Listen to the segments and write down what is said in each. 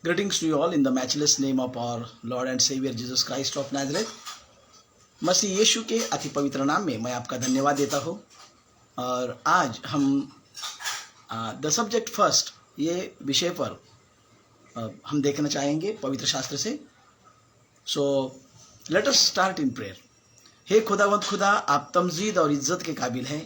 Greetings to you all in the matchless name of our Lord and Savior Jesus Christ of Nazareth. मसीह यीशु के अति पवित्र नाम में मैं आपका धन्यवाद देता हूँ। और आज हम द सब्जेक्ट फर्स्ट ये विषय पर हम देखना चाहेंगे पवित्र शास्त्र से। So let us start in prayer. हे खुदावंत खुदा, आप तमजीद और इज्जत के काबिल हैं।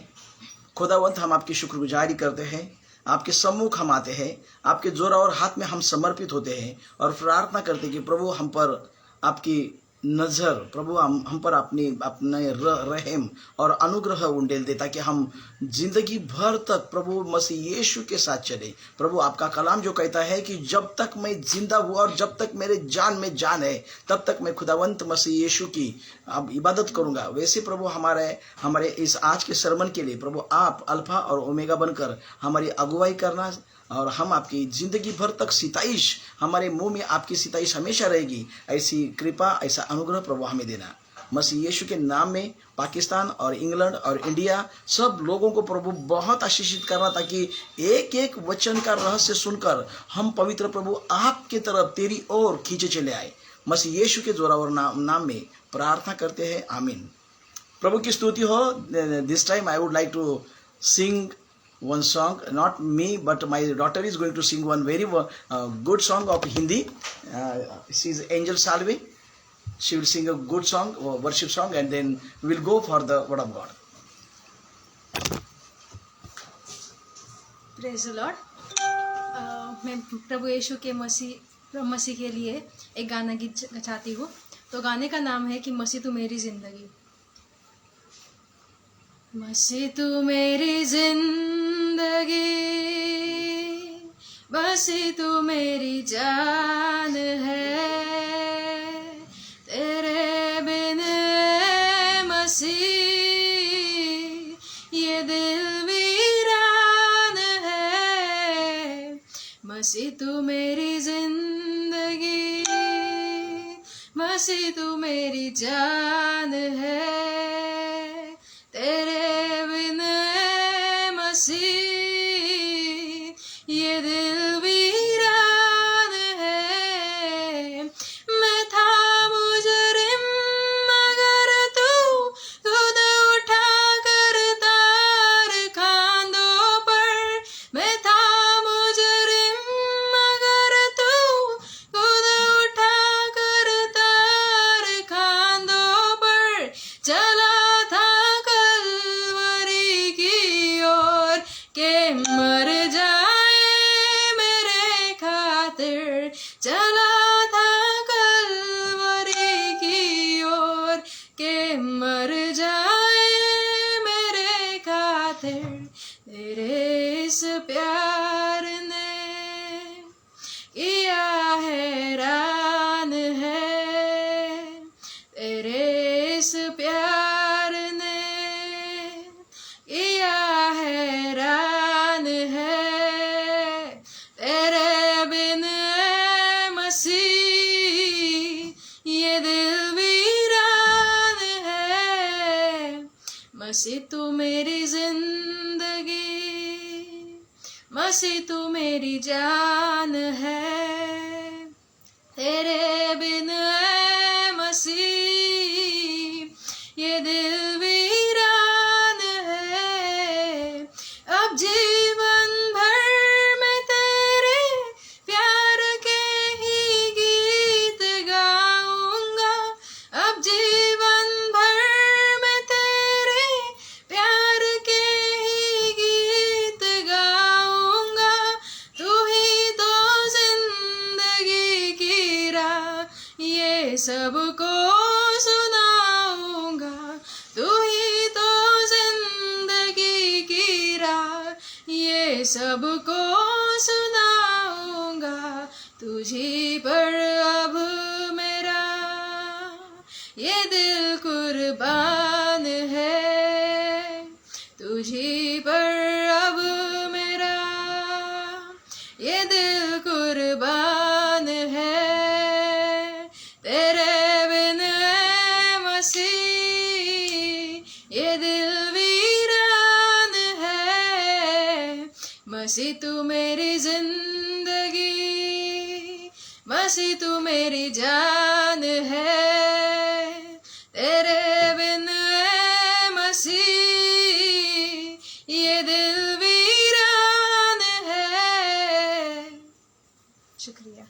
खुदावंत, हम आपकी शुक्रगुजारी करते हैं, आपके सम्मुख हम आते हैं, आपके जोरा और हाथ में हम समर्पित होते हैं और प्रार्थना करते हैं कि प्रभु हम पर आपकी नज़र, प्रभु हम पर अपने रहम और अनुग्रह उंडेल दे, ताकि हम जिंदगी भर तक प्रभु मसीह यीशु के साथ चले। प्रभु, आपका कलाम जो कहता है कि जब तक मैं जिंदा हूँ और जब तक मेरे जान में जान है, तब तक मैं खुदावंत मसीह यीशु की अब इबादत करूँगा। वैसे प्रभु हमारे इस आज के सरमन के लिए प्रभु आप अल्फा और ओमेगा बनकर हमारी अगुवाई करना, और हम आपकी ज़िंदगी भर तक सिताइश, हमारे मुंह में आपकी सिताइश हमेशा रहेगी। ऐसी कृपा, ऐसा अनुग्रह प्रभु हमें देना। मसीह यीशु के नाम में पाकिस्तान और इंग्लैंड और इंडिया सब लोगों को प्रभु बहुत आशीषित करना, ताकि एक एक वचन का रहस्य सुनकर हम पवित्र प्रभु आपके तरफ तेरी ओर खींचे चले आए। मसीह यीशु के जोरावर नाम में प्रार्थना करते हैं, आमीन। प्रभु की स्तुति हो। This time I would like to sing one song, not me but my daughter is going to sing one very good song of Hindi. She is Angel Salve. She will sing a good song, worship song, and then we will go for the word of God. Praise the Lord. मैं प्रभु यीशु के मसीह के लिए एक गाना गीत चाहती हूँ। तो गाने का नाम है कि मसीह तू मेरी जिंदगी। मसीह तू मेरी जिंदगी, मसीह तू मेरी जान है, तेरे बिन मसीह ये दिल वीरान है। मसीह तू मेरी जिंदगी, मसीह तू मेरी जान है, तेरे बिन मसीह ये दिल वीरान है। मैं था मुजरिम मगर तू खुद उठा कर तार खांदों पर। मैं था मुजरिम मगर तू खुद उठा कर तार खांदों पर। चला मर जाए मेरे खातिर, चला था कलवरी की ओर के मर जाए मेरे खातिर। तेरे इस प्यार ने किया हैरान है, तेरे इस प्यार ने किया हैरान है, तेरे बिन मसीह ये दिल वीरान है। मसीह तू मेरी जिंदगी, मसीह तू मेरी जान है, तेरे बिन मसीह ये दिल वीरान है। अब जीवन भर मैं तेरे प्यार के ही गीत गाऊंगा। अब जीवन भर मैं तेरे प्यार के ही गीत गाऊंगा। तू ही तो जिंदगी की राह ये सबको सुनाऊंगा। तू ही तो जिंदगी की राह ये सबको सुनाऊंगा। तुझी पर अब मेरा ये दिल कुर्बान है, तुझी पर अब मेरा ये दिल कुर्बान है, तेरे बिन मसीह ये दिल वीरान है। मसीह तू मेरी जिंदगी, मसीह तू मेरी जान है, तेरे बिन है मसीह ये दिल वीरान है। शुक्रिया।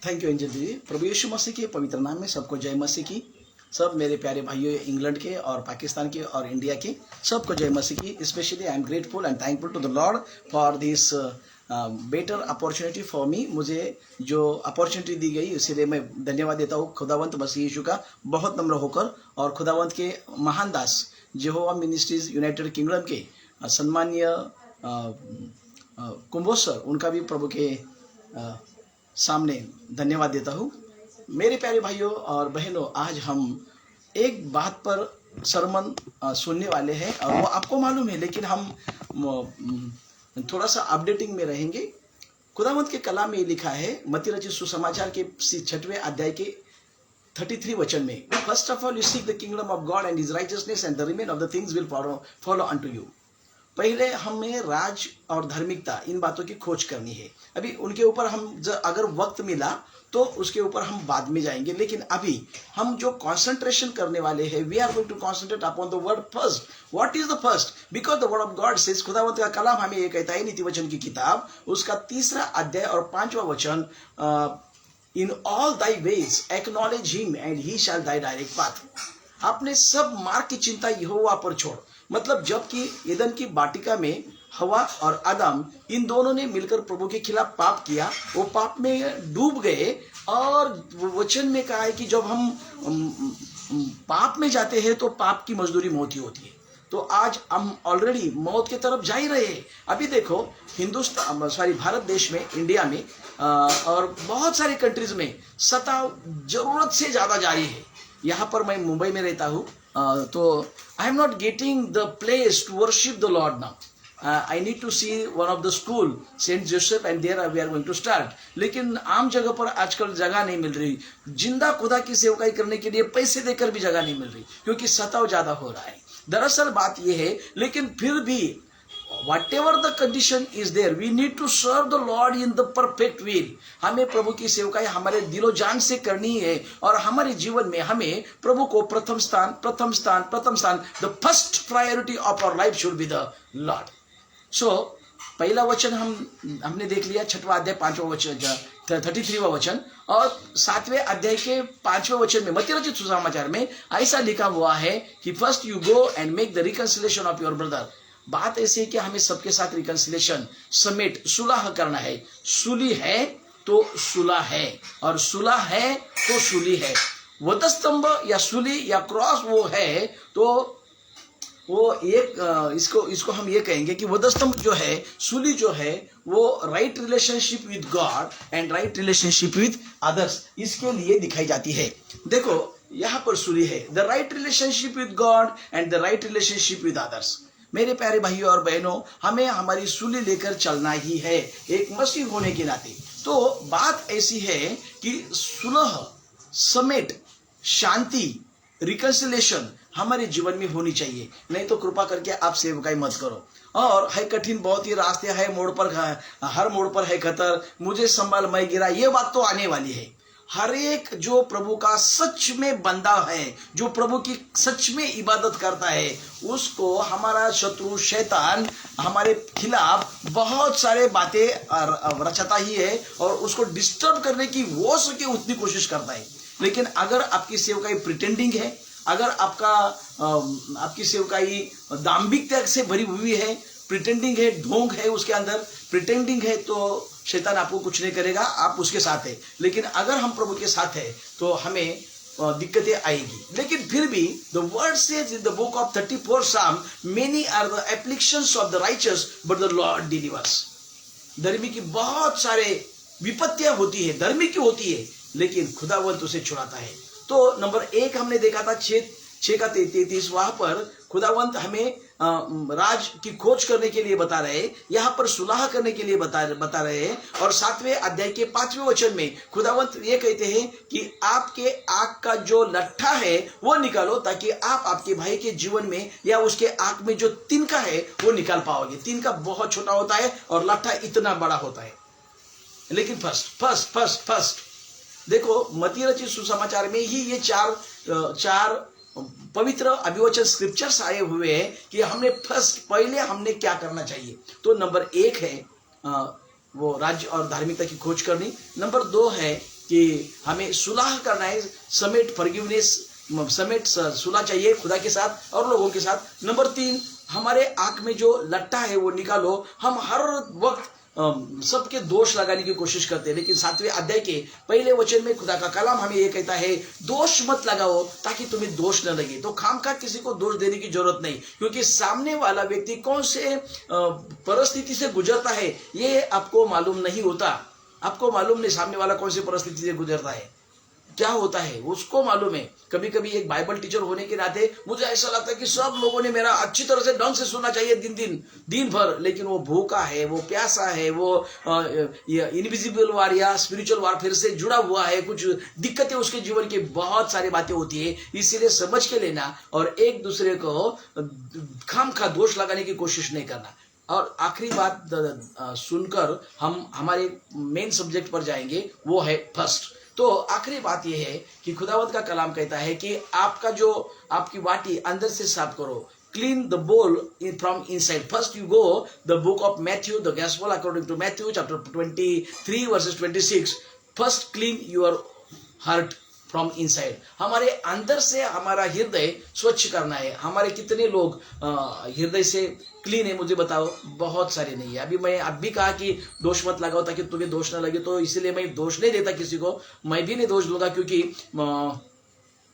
थैंक यू एंजल दीदी। प्रभु यीशु मसीह के पवित्र नाम में सबको जय मसीह की। सब मेरे प्यारे भाइयों इंग्लैंड के और पाकिस्तान के और इंडिया के सबको जय मसीह की। Specially I am grateful and thankful to the Lord for this better opportunity for me. मुझे जो अपॉर्चुनिटी दी गई इसीलिए मैं धन्यवाद देता हूँ खुदावंत मसीह यीशु का बहुत नम्र होकर। और खुदावंत के महान दास यहोवा मिनिस्ट्रीज यूनाइटेड किंगडम के सम्मानीय कुंभोज सर, उनका भी प्रभु के सामने धन्यवाद देता हूँ। मेरे प्यारे भाइयों और बहनों, आज हम एक बात पर सरमन सुनने वाले हैं और वो आपको मालूम है, लेकिन हम थोड़ा सा अपडेटिंग में रहेंगे। खुदावंत के कलाम में लिखा है मत्ती रचित सुसमाचार के 6वें अध्याय के 33 वचन में, first of all you seek the kingdom of God and his righteousness and the remain of the things will follow unto you. पहले हमें राज और धार्मिकता इन बातों की खोज करनी है। अभी उनके ऊपर हम अगर वक्त मिला तो उसके ऊपर हम बाद में जाएंगे, लेकिन अभी हम जो कंसंट्रेशन करने वाले हैं, we are going to concentrate upon the word first. What is the first? Because the word of God says, खुदावंत का कलाम हमें ये कहता है नीति वचन की किताब उसका 3 अध्याय और 5वां वचन, in all thy ways acknowledge him and he shall thy direct path. आपने सब मार्ग की चिंता यहोवा पर छोड़। मतलब जबकि एदन की वाटिका में हवा और आदम इन दोनों ने मिलकर प्रभु के खिलाफ पाप किया, वो पाप में डूब गए। और वचन में कहा है कि जब हम पाप में जाते हैं तो पाप की मजदूरी मौत ही होती है। तो आज हम ऑलरेडी मौत की तरफ जा ही रहे हैं। अभी देखो भारत देश में, इंडिया में और बहुत सारी कंट्रीज में सताव जरूरत से ज्यादा जारी है। यहाँ पर मैं मुंबई में रहता हूँ, तो I am not getting the place to worship the Lord now. I need to see one of the school, Saint Joseph, and there we are going to start. लेकिन आम जगह पर आजकल जगह नहीं मिल रही। जिंदा खुदा की सेवकाई करने के लिए पैसे देकर भी जगह नहीं मिल रही, क्योंकि सताव ज्यादा हो रहा है। दरअसल बात यह है, लेकिन फिर भी whatever the condition is there, we need to serve the Lord in the perfect will. हमें प्रभु की सेवकाई हमारे दिलो जान से करनी है और हमारे जीवन में हमें प्रभु को प्रथम स्थान the first priority of our life should be the Lord. सो पहला वचन हमने देख लिया, 6वां अध्याय 5वां वचन, 33वां वचन, और 7वें अध्याय के 5वें वचन में मत्ती रचित सुसमाचार में ऐसा लिखा हुआ है कि first you go and make the reconciliation of your brother. बात ऐसी है कि हमें सबके साथ रिकंसिलिएशन, समेट, सुलह करना है। सुली है तो सुलह है, और सुलह है तो सुली है। वधस्तंभ या सुली या क्रॉस वो है, तो वो एक इसको हम ये कहेंगे कि वधस्तंभ जो है, सूली जो है, वो right relationship with God and right relationship with others, इसके लिए दिखाई जाती है। देखो यहाँ पर सूली है, the right relationship with God and the right relationship with others. मेरे प्यारे भाइयों और बहनों, हमें हमारी सूली लेकर चलना ही है एक मसीह होने के नाते। तो बात ऐसी है कि सुलह, समेट, शांति, रिकंसिलेशन हमारे जीवन में होनी चाहिए। नहीं तो कृपा करके आप सेवकाई मत करो। और है कठिन, बहुत ही रास्ते है, मोड़ पर, हर मोड़ पर है खतर, मुझे संभाल मैं गिरा, ये बात तो आने वाली है। हर एक जो प्रभु का सच में बंदा है, जो प्रभु की सच में इबादत करता है, उसको हमारा शत्रु शैतान हमारे खिलाफ बहुत सारे बातें रचता ही है और उसको डिस्टर्ब करने की वो सके उतनी कोशिश करता है। लेकिन अगर आपकी सेवकाई प्रिटेंडिंग है, अगर आपकी सेवकाई दाम्भिकता से भरी हुई है, प्रिटेंडिंग है, ढोंग है उसके अंदर, प्रिटेंडिंग है, तो शैतान आपको कुछ नहीं करेगा, आप उसके साथ है। लेकिन अगर हम प्रभु के साथ है तो हमें दिक्कतें आएगी। लेकिन फिर भी the word says in the book of 34 Psalm, many are the afflictions of the righteous but the Lord delivers. धर्मी की बहुत सारे विपत्तियां होती है, धर्मी की होती है, लेकिन खुदावंत उसे छुड़ाता है। तो नंबर 1 हमने देखा था 6 का 33, वहां पर खुदावंत हमें राज की खोज करने के लिए बता रहे, यहाँ पर सुलह करने के लिए बता रहे हैं। और 7वें अध्याय के 5वें वचन में खुदावंत ये कहते हैं कि आपके आंख का जो लट्ठा है वो निकालो, ताकि आप आपके भाई के जीवन में या उसके आंख में जो तिनका है वो निकाल पाओगे। तिनका बहुत छोटा होता है और लट्ठा इतना बड़ा होता है। लेकिन फर्स्ट फर्स्ट फर्स्ट फर्स्ट। देखो मत्ती रचित सुसमाचार में ही ये चार पवित्र अभिवचन स्क्रिप्चर्स आए हुए हैं कि हमने फर्स्ट पहले हमने क्या करना चाहिए। तो नंबर 1 है वो राज्य और धार्मिकता की खोज करनी। नंबर 2 है कि हमें सुलह करना है, समेट फॉरगिवनेस, समेट सुलह चाहिए खुदा के साथ और लोगों के साथ। नंबर 3, हमारे आंख में जो लट्टा है वो निकालो। हम हर वक्त सबके दोष लगाने की कोशिश करते हैं, लेकिन 7वें अध्याय के पहले वचन में खुदा का कलाम हमें ये कहता है दोष मत लगाओ ताकि तुम्हें दोष न लगे। तो खामखा किसी को दोष देने की जरूरत नहीं, क्योंकि सामने वाला व्यक्ति कौन से परिस्थिति से गुजरता है ये आपको मालूम नहीं होता। आपको मालूम नहीं सामने वाला कौन सी परिस्थिति से गुजरता है, क्या होता है उसको मालूम है। कभी कभी एक बाइबल टीचर होने के नाते मुझे ऐसा लगता है कि सब लोगों ने मेरा अच्छी तरह से ढंग से सुनना चाहिए दिन भर, लेकिन वो भूखा है, वो प्यासा है, वो इनविजिबल वार या स्पिरिचुअल वारफेयर से जुड़ा हुआ है, कुछ दिक्कतें उसके जीवन की बहुत सारी बातें होती है। इसीलिए समझ के लेना और एक दूसरे को खामखा दोष लगाने की कोशिश नहीं करना। और आखिरी बात सुनकर हम हमारे मेन सब्जेक्ट पर जाएंगे, वो है फर्स्ट। तो आखिरी बात यह है कि खुदावंत का कलाम कहता है कि आपकी वाटी अंदर से साफ करो, clean the bowl from inside. First you go the book of Matthew, the gospel according to Matthew chapter 23 verses 26। First clean your heart from inside. हमारे अंदर से हमारा हृदय स्वच्छ करना है। हमारे कितने लोग हृदय से क्लीन है मुझे बताओ? बहुत सारे नहीं है। अभी मैं अब भी कहा कि दोष मत लगाओ ताकि तुम्हें दोष ना लगे, तो इसलिए मैं दोष नहीं देता किसी को, मैं भी नहीं दोष दूंगा, क्योंकि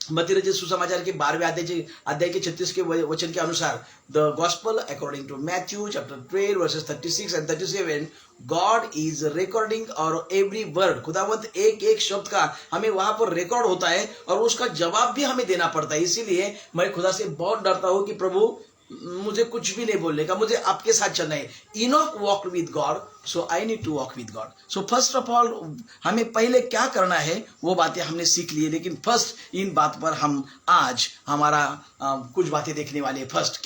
मत्ती रचित सुसमाचार के 12वें अध्याय के 36 के वचन के अनुसार the gospel according to Matthew chapter 12 verses 36 and 37 God is recording और एवरी वर्ड। खुदावंत एक एक शब्द का हमें वहां पर रिकॉर्ड होता है और उसका जवाब भी हमें देना पड़ता है। इसीलिए मैं खुदा से बहुत डरता हूं कि प्रभु मुझे कुछ भी नहीं बोलने का, मुझे आपके साथ चलना है। Enoch walk with God, so I need to walk with God. So first of all हमें पहले क्या करना है वो बातें हमने सीख ली, लेकिन फर्स्ट इन बात पर हम आज हमारा कुछ बातें देखने वाले। फर्स्ट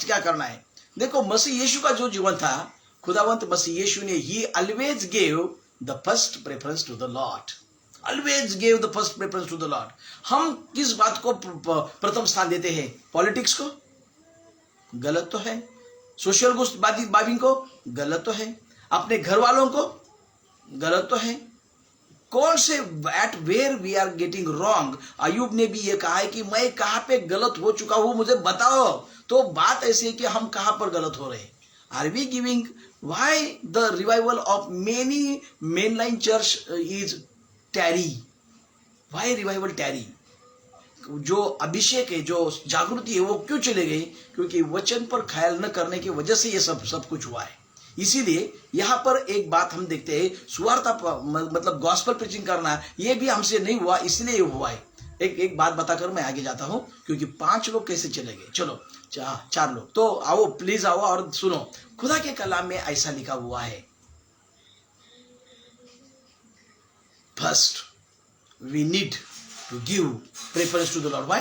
क्या करना है? देखो मसीह यीशु का जो जीवन था, खुदावंत मसीह यीशु ने he always gave the first preference to the Lord, always gave the first preference to the Lord. हम किस बात को प्रथम स्थान देते हैं? पॉलिटिक्स को? गलत तो है। सोशल बाबिंग को? गलत तो है। अपने घर वालों को? गलत तो है। कौन से at where we are getting wrong? अयूब ने भी ये कहा है कि मैं कहां पे गलत हो चुका हूं, मुझे बताओ। तो बात ऐसी है कि हम कहां पर गलत हो रहे हैं। Are we giving? Why the revival of many mainline church is tarry? Why revival tarry? जो अभिषेक है, जो जागृति है, वो क्यों चले गई? क्योंकि वचन पर ख्याल न करने की वजह से ये सब कुछ हुआ है। इसीलिए यहाँ पर एक बात हम देखते हैं, सुवार्ता मतलब गॉस्पेल प्रीचिंग करना ये भी हमसे नहीं हुआ, इसलिए ये हुआ है। एक बात बताकर मैं आगे जाता हूं, क्योंकि 5 लोग कैसे चले गए? चलो 4 लोग तो आओ, प्लीज आओ और सुनो। खुदा के कलाम में ऐसा लिखा हुआ है, first we need to give preference to the Lord. Why?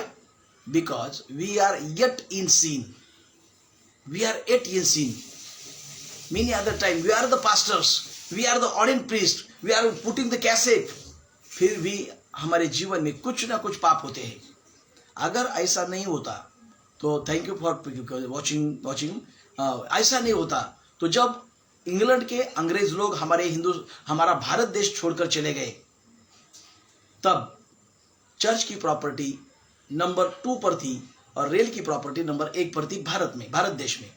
Because we are yet in sin. We are yet in sin. Many other time we are the pastors, we are the ordained priest, we are putting the cassette. फिर भी हमारे जीवन में कुछ ना कुछ पाप होते हैं। अगर ऐसा नहीं होता तो थैंक यू फॉर वॉचिंग। ऐसा नहीं होता तो जब इंग्लैंड के अंग्रेज लोग हमारा भारत देश छोड़कर चले गए, तब चर्च की प्रॉपर्टी नंबर 2 पर थी और रेल की प्रॉपर्टी नंबर 1 पर थी भारत देश में।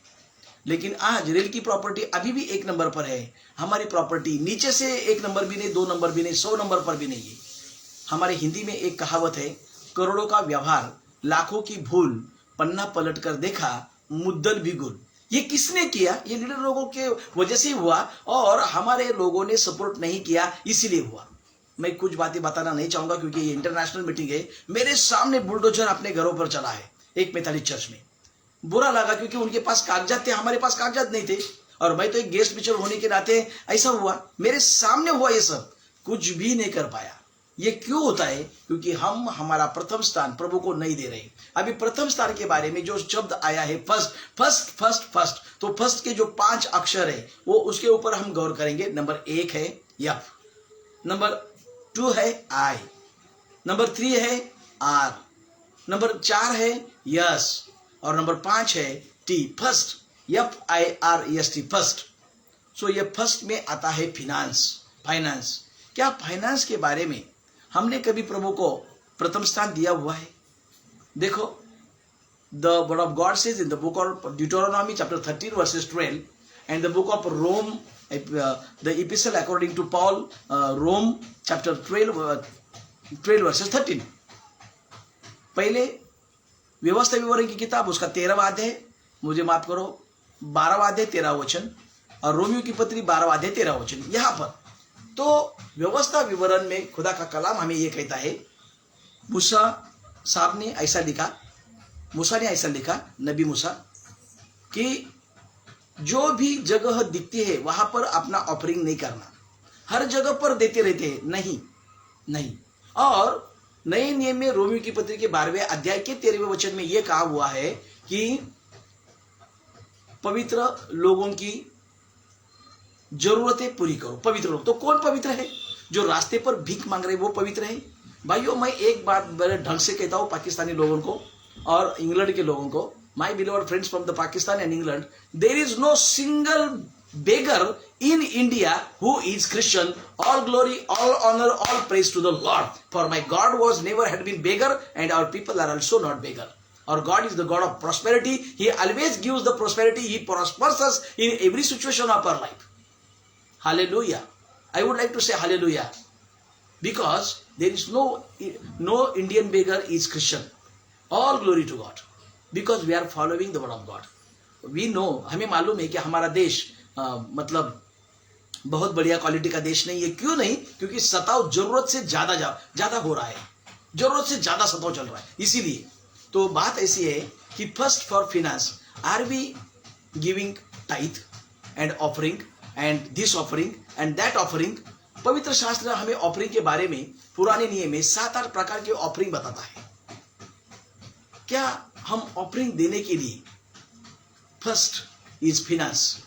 लेकिन आज रेल की प्रॉपर्टी अभी भी 1 नंबर पर है। हमारी प्रॉपर्टी नीचे से 1 नंबर भी नहीं, 2 नंबर भी नहीं, 100 नंबर पर भी नहीं है। हमारे हिंदी में एक कहावत है, करोड़ों का व्यवहार, लाखों की भूल, पन्ना पलट कर देखा, मुद्दल भी गुल। ये किसने किया? ये लीडर लोगों के वजह से हुआ और हमारे लोगों ने सपोर्ट नहीं किया, इसीलिए हुआ। मैं कुछ बातें बताना नहीं चाहूंगा क्योंकि ये इंटरनेशनल मीटिंग है। मेरे सामने बुलडोजर अपने घरों पर चला है एक मेथोडिस्ट चर्च में। बुरा लगा क्योंकि उनके पास कागजात थे, हमारे पास कागजात नहीं थे, और मैं तो एक गेस्ट पिक्चर होने के नाते ऐसा हुआ, मेरे सामने हुआ ये सब, कुछ भी नहीं कर पाया। ये क्यों होता है? क्योंकि हम हमारा प्रथम स्थान प्रभु को नहीं दे रहे। अभी प्रथम स्थान के बारे में जो शब्द आया है फर्स्ट, तो फर्स्ट के जो 5 अक्षर है वो उसके ऊपर हम गौर करेंगे। नंबर 1 है या नंबर 2 है आई, नंबर 3 है आर, नंबर 4 है यस और नंबर 5 है टी, फर्स्ट, FIRST, फर्स्ट। सो ये फर्स्ट में आता है फाइनेंस। क्या फाइनेंस के बारे में हमने कभी प्रभु को प्रथम स्थान दिया हुआ है? देखो, the word of God says in the book of Deuteronomy chapter 13 verses 12 and the book of Rome, the epistle according to Paul, Rome chapter 12 verses 13। पहले व्यवस्था विवरण की किताब उसका 13वां अध्याय, मुझे माफ करो 12वां अध्याय 13 वचन, और रोमियो की पत्री 12वां अध्याय 13 वचन। यहां पर तो व्यवस्था विवरण में खुदा का कलाम हमें यह कहता है, मूसा साहब ने ऐसा लिखा, मूसा ने ऐसा लिखा, नबी मूसा, कि जो भी जगह दिखती है वहां पर अपना ऑफरिंग नहीं करना। हर जगह पर देते रहते हैं, नहीं। और नए नियम में रोमियो की पत्री के 12वें अध्याय के 13वें वचन में यह कहा हुआ है कि पवित्र लोगों की जरूरतें पूरी करो। पवित्र लोग तो कौन पवित्र है? जो रास्ते पर भीख मांग रहे वो पवित्र है। भाइयों, मैं एक बात बड़े ढंग से कहता हूं पाकिस्तानी लोगों को और इंग्लैंड के लोगों को, my beloved friends from the Pakistan and England, there is no single beggar in India who is Christian. All glory, all honor, all praise to the Lord. For my God was never had been beggar, and our people are also not beggar. Our God is the God of prosperity. He always gives the prosperity. He prospers us in every situation of our life. Hallelujah. I would like to say hallelujah. Because there is no Indian beggar is Christian. All glory to God. Because we are following the word of God. We know, हमें मालूम है कि हमारा देश मतलब बहुत बढ़िया quality का देश नहीं है। क्यों नहीं? क्योंकि सताव जरूरत से ज्यादा हो रहा है, जरूरत से ज्यादा सताव चल रहा है। इसीलिए तो बात ऐसी है कि first for finance, are we giving tithe and offering and this offering and that offering. पवित्र शास्त्र हमें ऑफरिंग के बारे में पुराने नियम में 7-8 प्रकार के ऑफरिंग बताता है। क्या हम ऑफरिंग देने के लिए फर्स्ट इज फाइनेंस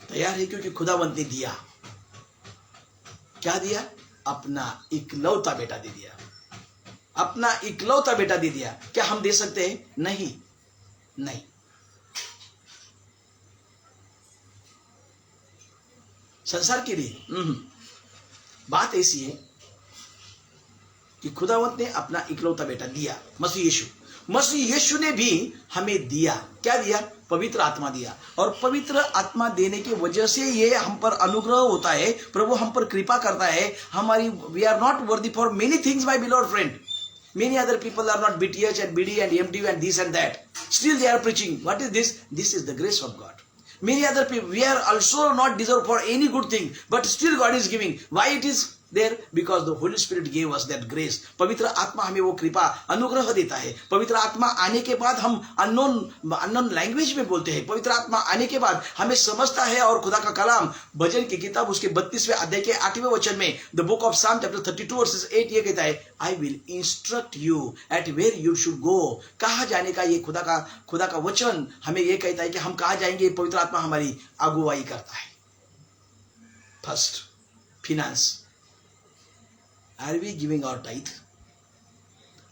तैयार है? क्योंकि खुदावंत ने दिया, क्या दिया? अपना इकलौता बेटा दे दिया, अपना इकलौता बेटा दे दिया। क्या हम दे सकते हैं? नहीं। संसार के लिए बात ऐसी है कि खुदावंत ने अपना इकलौता बेटा दिया, मसीह यीशु ने भी हमें दिया। क्या दिया? पवित्र आत्मा दिया। और पवित्र आत्मा देने की वजह से ये हम पर अनुग्रह होता है, प्रभु हम पर कृपा करता है। हमारी we are not worthy for many things my beloved friend. Many other people are not BTH and BD and MD and this and that. Still they are preaching. What is this? This is the grace of God. Many other people, we are also not deserved for any good thing, but still God is giving. Why it is there? Because the Holy Spirit gave us that grace. पवित्र आत्मा हमें वो कृपा अनुग्रह देता है। पवित्र आत्मा आने के बाद हम अननोन लैंग्वेज में बोलते हैं। पवित्र आत्मा आने के बाद हमें समझता है। और खुदा का कलाम भजन की किताब उसके 32वें अध्याय के 8वें वचन में, the book of Psalm chapter 32 verses 8 ये कहता है, I will instruct you at where you should go. कहाँ जाने का ये खुदा का वचन हमें ये कहता है कि हम कहाँ जाएंगे। पवित्र आत्मा हमारी अगुवाई करता है। First finance, are we giving our tithe?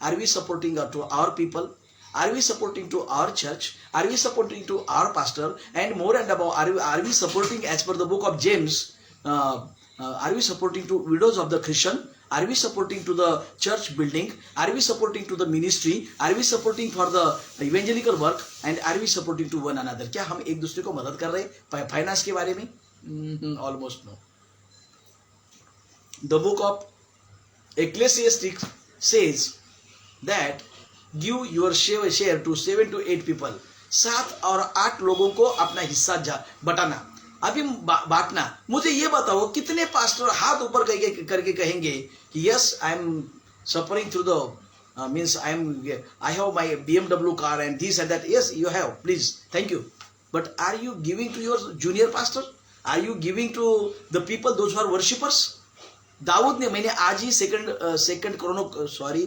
Are we supporting to our people? Are we supporting to our church? Are we supporting to our pastor? And more and above, are we supporting as per the book of James? Are we supporting to widows of the Christian? Are we supporting to the church building? Are we supporting to the ministry? Are we supporting for the evangelical work? And are we supporting to one another? क्या हम एक दूसरे को मदद कर रहे हैं finance के बारे में? Almost no. The book of Ecclesiastes says that give your share to 7 to 8 people. 7 और 8 लोगों को अपना हिस्सा बटाना, अभी बांटना। मुझे ये बताओ कितने पास्टर हाथ ऊपर करके कहेंगे कि yes I am suffering through the means I have my BMW car and this and that. Yes, you have, please, thank you. But are you giving to your junior pastor? Are you giving to the people those who are worshippers? दाऊद ने, मैंने आज ही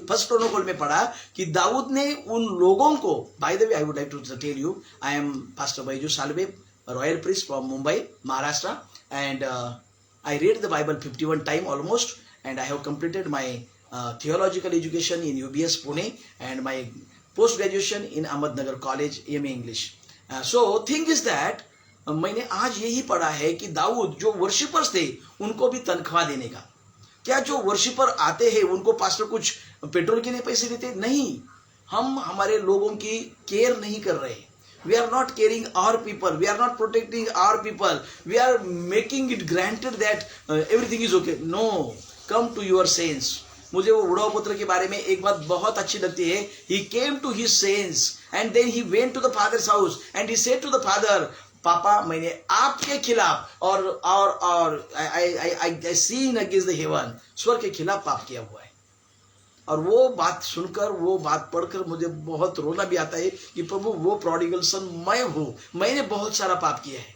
first क्रोनोकॉल में पढ़ा कि दाऊद ने उन लोगों को, by the way I would like to tell you, I am pastor Baiju Salve, royal priest from Mumbai, Maharashtra, and I read the Bible 51 times almost, and I have completed my theological education in UBS Pune and my post graduation in Ahmednagar College MA English. So thing is that मैंने आज यही पढ़ा है कि दाऊद जो worshippers थे उनको भी तनख्वाह देने का, क्या जो वर्शिपर आते हैं उनको पास्टर कुछ पेट्रोल के लिए पैसे देते? नहीं, हम हमारे लोगों की केयर नहीं कर रहे. We are not caring our people. We are not protecting our people. We are making it granted that everything is okay. No, come to your sense. मुझे वो बुढ़ाऊ पुत्र के बारे में एक बात बहुत अच्छी लगती है. He came to his sense and then he went to the father's house and he said to the father, पापा मैंने आपके खिलाफ और I sin against the heaven, स्वर्ग के खिलाफ पाप किया हुआ है. और वो बात सुनकर, वो बात पढ़कर मुझे बहुत रोना भी आता है कि प्रभु वो प्रोडिगल सन मैं हूं, मैंने बहुत सारा पाप किया है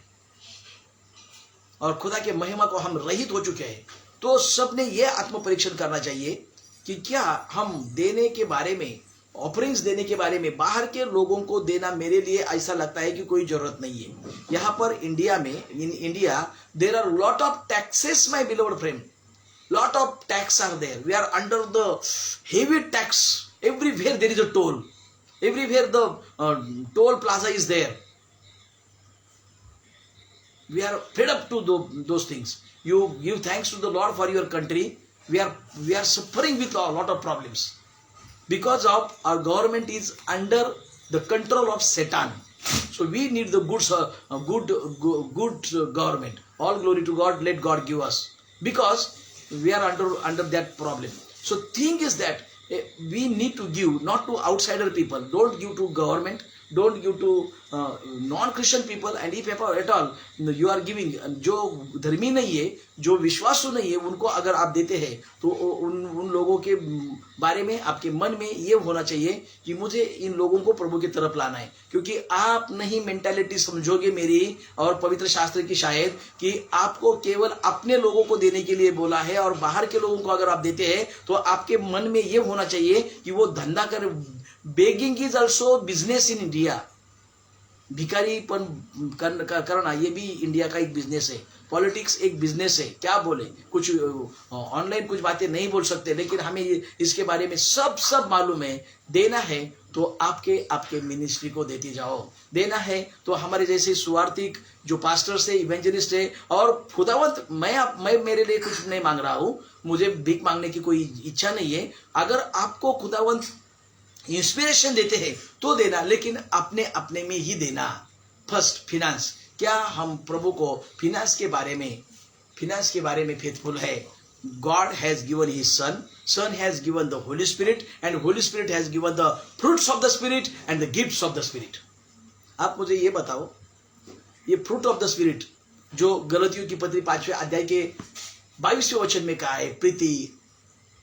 और खुदा के महिमा को हम रहित हो चुके हैं. तो सबने ये आत्म परीक्षण करना चाहिए कि क्या हम देने के बारे में, ऑफरिंग्स देने के बारे में, बाहर के लोगों को देना मेरे लिए ऐसा लगता है कि कोई जरूरत नहीं है. यहाँ पर इंडिया में, in India there are lot of taxes my beloved friend. Lot of tax are there. We are under the heavy tax. Everywhere there is a toll. Everywhere the toll plaza is there. We are fed up to those things. You give thanks to the Lord for your country. We are suffering with a lot of problems because of our government is under the control of Satan. So we need the good government. All glory to God. Let God give us, because we are under that problem. So thing is that we need to give not to outsider people. Don't give to government, don't give to non-Christian people. And if at all you are giving, जो धर्मी नहीं है, जो विश्वासु नहीं है, उनको अगर आप देते हैं तो उन लोगों के बारे में आपके मन में ये होना चाहिए कि मुझे इन लोगों को प्रभु की तरफ लाना है. क्योंकि आप नहीं मेंटालिटी समझोगे मेरी और पवित्र शास्त्र की शायद कि आपको केवल अपने लोगों को देने के लिए बोला है, और बाहर के लोगों को अगर आप देते हैं तो आपके मन में ये होना चाहिए कि वो धंधा कर. Begging is also business in India. भिखारीपन करना ये भी इंडिया का एक बिजनेस है. पॉलिटिक्स एक बिजनेस है. क्या बोले, कुछ ऑनलाइन कुछ बातें नहीं बोल सकते, लेकिन हमें इसके बारे में सब मालूम है. देना है तो आपके मिनिस्ट्री को देती जाओ. देना है तो हमारे जैसे सुवार्थिक जो पास्टर्स है, इवेंजलिस्ट है, और खुदावंत मैं मेरे लिए कुछ नहीं मांग रहा हूं, मुझे भीख मांगने की कोई इच्छा नहीं है. अगर आपको खुदावंत इंस्पिरेशन देते हैं तो देना, लेकिन अपने में ही देना. First finance. क्या हम प्रभु को फिनांस के बारे में फेथफुल है? God has given his son has given the Holy Spirit, and Holy Spirit has given the fruits of the Spirit and the gifts of the Spirit. आप मुझे ये बताओ, ये फ्रूट ऑफ द स्पिरिट जो गलतियों की पत्री 5वें अध्याय के 22वें वचन में कहा है, प्रीति,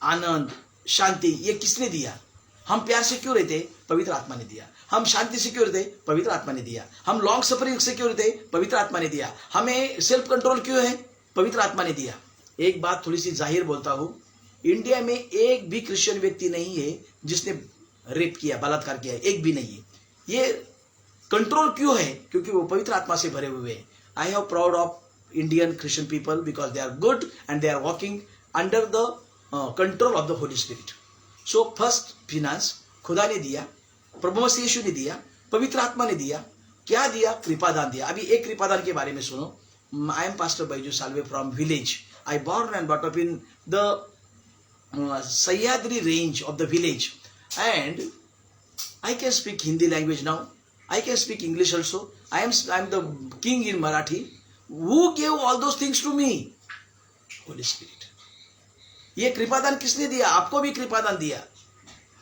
आनंद, शांति, ये किसने दिया? हम प्यार से क्यों रहते? पवित्र आत्मा ने दिया. हम शांति से क्यों रहते? पवित्र आत्मा ने दिया. हम लॉन्ग सफरिंग से क्यों रहते? पवित्र आत्मा ने दिया. हमें सेल्फ कंट्रोल क्यों है? पवित्र आत्मा ने दिया. एक बात थोड़ी सी जाहिर बोलता हूं, इंडिया में एक भी क्रिश्चियन व्यक्ति नहीं है जिसने रेप किया, बलात्कार किया, एक भी नहीं है. ये कंट्रोल क्यों है? क्योंकि वो पवित्र आत्मा से भरे हुए हैं. I have proud of Indian Christian people because they are good and they are walking under the control of the Holy Spirit. So first finance खुदा ने दिया, प्रभु मसीह यीशु ने दिया, पवित्र आत्मा ने दिया. क्या दिया? कृपादान दिया. अभी एक कृपादान के बारे में सुनो. आई am pastor Baiju Salve from village. I born and brought up in the Sahyadri range of the village, and I can speak Hindi language now. I can speak English also. I am the king in Marathi. Who gave all those things to me? Holy Spirit. ये कृपादान किसने दिया? आपको भी कृपादान दिया.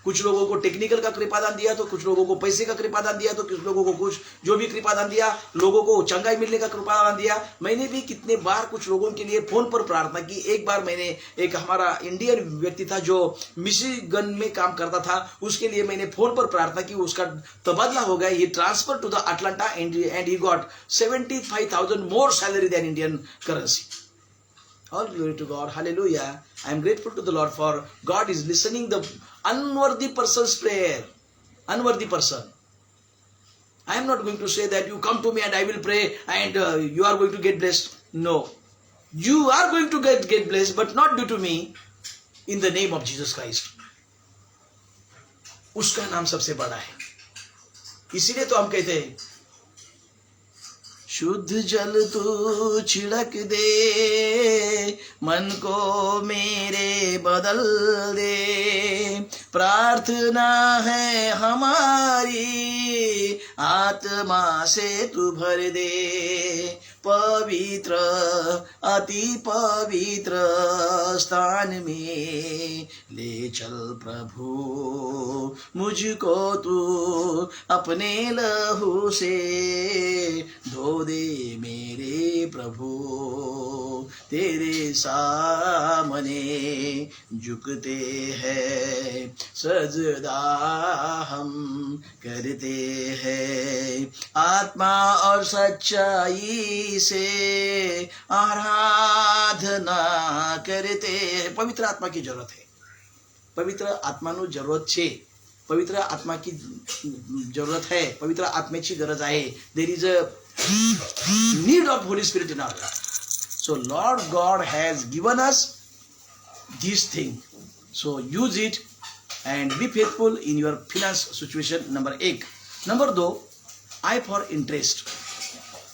कुछ लोगों को technical का कृपादान दिया, तो कुछ लोगों को पैसे का कृपादान दिया, तो कुछ लोगों को कुछ जो भी कृपादान दिया, लोगों को चंगाई मिलने का कृपादान दिया. मैंने भी कितने बार कुछ लोगों के लिए फोन पर प्रार्थना की. एक बार मैंने, एक हमारा इंडियन व्यक्ति था जो मिशिगन में काम करता था, उसके लिए मैंने फोन पर प्रार्थना की. उसका तबादला हो गया. He transfer to the Atlanta and he got 75,000 more salary than Indian currency. All glory to God. Hallelujah. I am grateful to the Lord for God is listening the unworthy person's prayer. Unworthy person. I am not going to say that you come to me and I will pray and you are going to get blessed. No. You are going to get blessed, but not due to me. In the name of Jesus Christ, उसका नाम सबसे बड़ा है। इसीलिए तो हम कहते हैं शुद्ध जल तू छिड़क दे, मन को मेरे बदल दे, प्रार्थना है हमारी, आत्मा से तू भर दे, पवित्र अति पवित्र स्थान में ले चल प्रभु, मुझको तू अपने लहू से धो दे मेरे प्रभु, तेरे सामने झुकते हैं सजदा हम करते हैं, आत्मा और सच्चाई से आराधना करते हैं। पवित्र आत्मा की जरूरत है, पवित्र आत्माનું जरूरत છે, पवित्र आत्मा की जरूरत है, पवित्र आत्म्याची गरज आहे. There is a need of Holy Spirit in our life. So Lord God has given us this thing, so use it and be faithful in your finance situation. Number 1. Number 2, I for interest.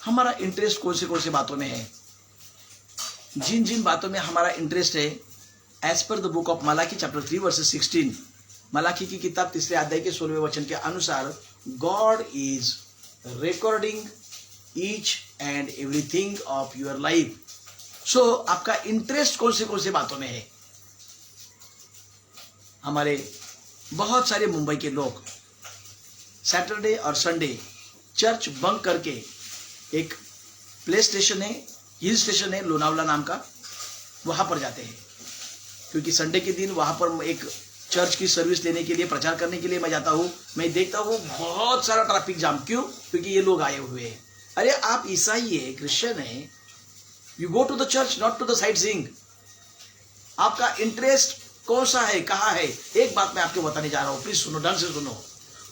हमारा interest कौन से बातों में है, जिन जिन बातों में हमारा interest है, as per the book of Malachi chapter 3 verses 16, Malachi की किताब 3 अध्याय के 16वें वचन के अनुसार God is recording each and everything of your life. So आपका इंटरेस्ट कौन से बातों में है. हमारे बहुत सारे मुंबई के लोग सैटरडे और संडे चर्च बंक करके, एक प्ले स्टेशन है, हिल स्टेशन है लोनावला नाम का, वहां पर जाते हैं, क्योंकि संडे के दिन वहां पर एक चर्च की सर्विस लेने के लिए, प्रचार करने के लिए मैं जाता हूं. मैं देखता हूं बहुत सारा ट्रैफिक जाम. क्यों? क्योंकि ये लोग आए हुए हैं. अरे आप ईसाई है, क्रिश्चियन है, you go to the church not to the sightseeing. आपका इंटरेस्ट कौन सा है, कहाँ है? एक बात मैं आपको बताने जा रहा हूं, प्लीज सुनो, ढंग से सुनो.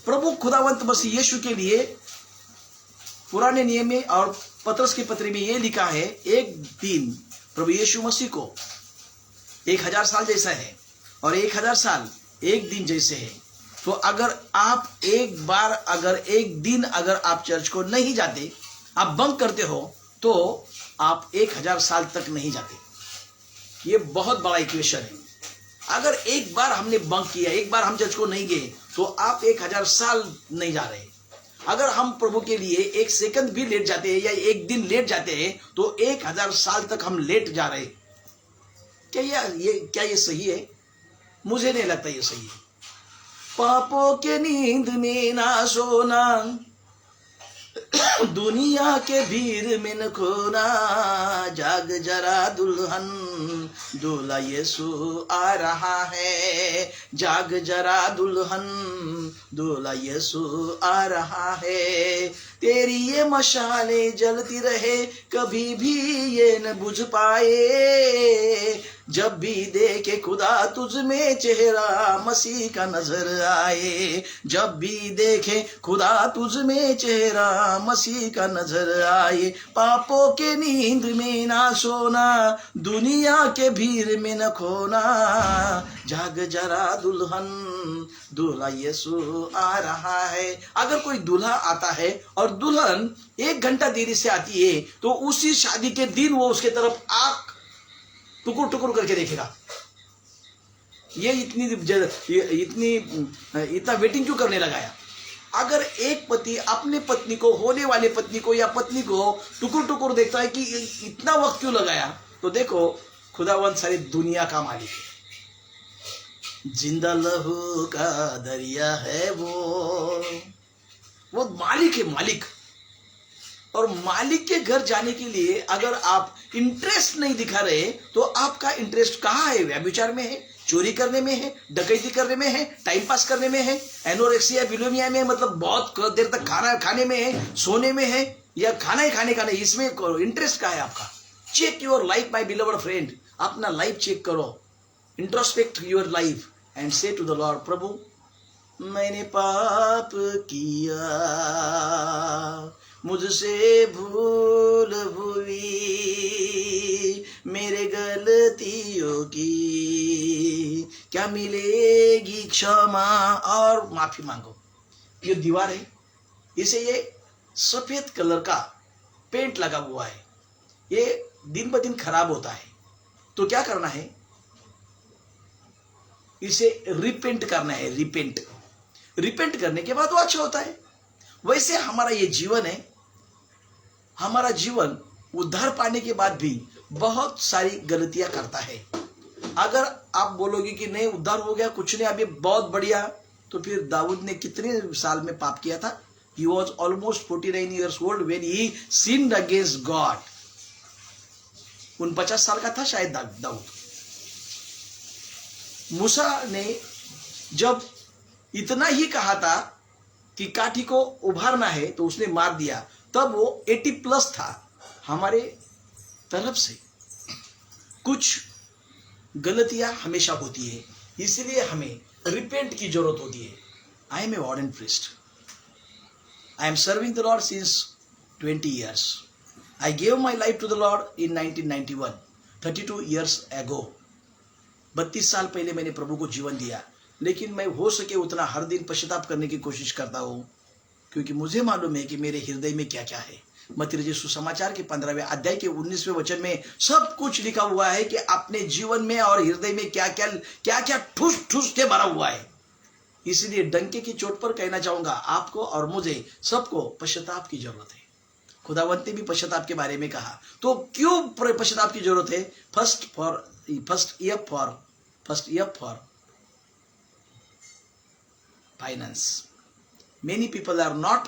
प्रभु खुदावंत मसीह यीशु के लिए पुराने नियम में और पतरस की पत्री में यह लिखा है, एक दिन प्रभु यीशु मसीह को 1000 साल जैसा है और 1000 साल एक दिन जैसे है. तो अगर आप एक बार, अगर एक दिन अगर आप चर्च को नहीं जाते, आप बंक करते हो, तो आप 1000 साल तक नहीं जाते. ये बहुत बड़ा इक्वेशन है. अगर एक बार हमने बंक किया, एक बार हम चर्च को नहीं गए, तो आप 1000 साल नहीं जा रहे. अगर हम प्रभु के लिए एक सेकंड भी लेट जाते हैं या एक दिन लेट जाते हैं, तो 1000 साल तक हम लेट जा रहे. क्या ये सही है? मुझे नहीं लगता ये सही है. पापों के नींद में ना सोना, दुनिया के भीड़ में न खोना, जाग जरा दुल्हन, दूल्हा यीशु आ रहा है. जाग जरा दुल्हन, दूल्हा यीशु आ रहा है. तेरी ये मशालें जलती रहे, कभी भी ये न बुझ पाए. जब भी देखे खुदा तुझ में चेहरा मसीह का नजर आए. जब भी देखे खुदा तुझ में चेहरा मसीह का नजर आए. पापों के नींद में ना सोना, दुनिया के भीड़ में न खोना, जाग जरा दुल्हन, दूल्हा यीशु आ रहा है. अगर कोई दूल्हा आता है और दुल्हन 1 घंटा देरी से आती है, तो उसी शादी के दिन वो उसके तरफ आंख टुकुर टुकुर करके देखेगा. ये इतना वेटिंग क्यों करने लगाया? अगर एक पति अपने पत्नी को, होने वाले पत्नी को या पत्नी को टुकुर टुकुर देखता है कि इतना वक्त क्यों लगाया, तो देखो खुदावंत सारी दुनिया का मालिक है. जिंदा लहू का दरिया है वो मालिक है, मालिक. और मालिक के घर जाने के लिए अगर आप इंटरेस्ट नहीं दिखा रहे, तो आपका इंटरेस्ट कहाँ है? व्यभिचार में है, चोरी करने में है, डकैती करने में है, टाइम पास करने में है, एनोरेक्सिया बुलिमिया में, मतलब बहुत देर तक खाना खाने में है, सोने में है, या खाना ही खाने का नहीं, इसमें इंटरेस्ट कहाँ है आपका? Check your life my beloved friend. अपना लाइफ चेक करो, introspect your life and say to the Lord, प्रभु मैंने पाप किया, मुझसे भूल हुई, मेरे गलतियों की मिलेगी क्षमा और माफी मांगो। ये दीवार है, इसे ये सफेद कलर का पेंट लगा हुआ है, ये दिन ब दिन खराब होता है। तो क्या करना है, इसे रिपेंट करना है। रिपेंट करने के बाद वो अच्छा होता है। वैसे हमारा ये जीवन है, हमारा जीवन उद्धार पाने के बाद भी बहुत सारी गलतियां करता है। अगर आप बोलोगे कि नहीं उद्धार हो गया, कुछ नहीं, अभी बहुत बढ़िया, तो फिर दाऊद ने कितने साल में पाप किया था? He was almost 49 years old when he sinned against God. 49 साल का था शायद दाऊद। मूसा ने जब इतना ही कहा था कि काठी को उभारना है तो उसने मार दिया, तब वो 80+ था। हमारे तरफ से कुछ गलतियां हमेशा होती है, इसलिए हमें रिपेंट की जरूरत होती है। I am a warden priest, I am serving the Lord since 20 years. I gave my life to the Lord in 1991, 32 years ago. 32 साल पहले मैंने प्रभु को जीवन दिया, लेकिन मैं हो सके उतना हर दिन पश्चाताप करने की कोशिश करता हूँ, क्योंकि मुझे मालूम है कि मेरे हृदय में क्या क्या है। मत्ती रचित सुसमाचार के 15वें अध्याय के 19वें वचन में सब कुछ लिखा हुआ है कि अपने जीवन में और हृदय में क्या क्या ठूस ठूस के भरा हुआ है। इसलिए डंके की चोट पर कहना चाहूंगा आपको और मुझे सबको पश्चाताप की जरूरत है। खुदावंत ने भी पश्चाताप के बारे में कहा, तो क्यों पश्चाताप की जरूरत है? First year for finance. Many people are not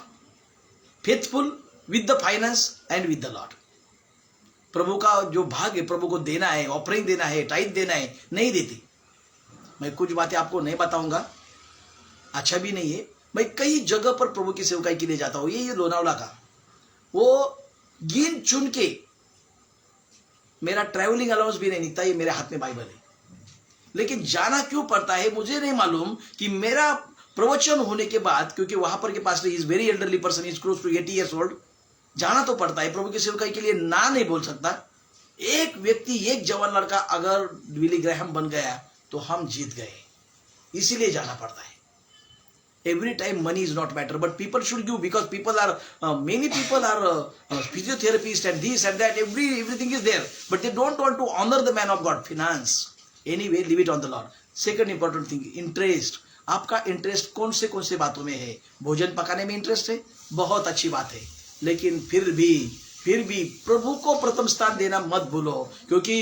faithful with the finance and with the Lord. प्रभु का जो भाग है, प्रभु को देना है, ऑफरिंग देना है, टाइट देना है, नहीं देती। मैं कुछ बातें आपको नहीं बताऊंगा, अच्छा भी नहीं है। मैं कई जगह पर प्रभु की सेवकाई के लिए जाता हूं। ये लोनावला का वो गिन चुन के, मेरा ट्रैवलिंग अलाउंस भी नहीं निकता, ये मेरे हाथ में बाइबल है। लेकिन जाना क्यों पड़ता है मुझे नहीं मालूम। कि मेरा प्रवचन होने के बाद, क्योंकि वहां पर के पास is very elderly person, is close to 80 years old, जाना तो पड़ता है। प्रभु की सेवकाई के लिए ना नहीं बोल सकता। एक व्यक्ति, एक जवान लड़का अगर विली ग्रैहम बन गया तो हम जीत गए, इसीलिए जाना पड़ता है। Every time money is not matter, but people should give, because people are many people are physiotherapists and this and that, everything is there, but they don't want to honor the man of God. Finance, anyway, leave it on the Lord. Second important thing, interest. आपका interest कौन से बातों में है? भोजन पकाने में interest है, बहुत अच्छी बात है, लेकिन फिर भी प्रभु को प्रथम स्थान देना मत भूलो, क्योंकि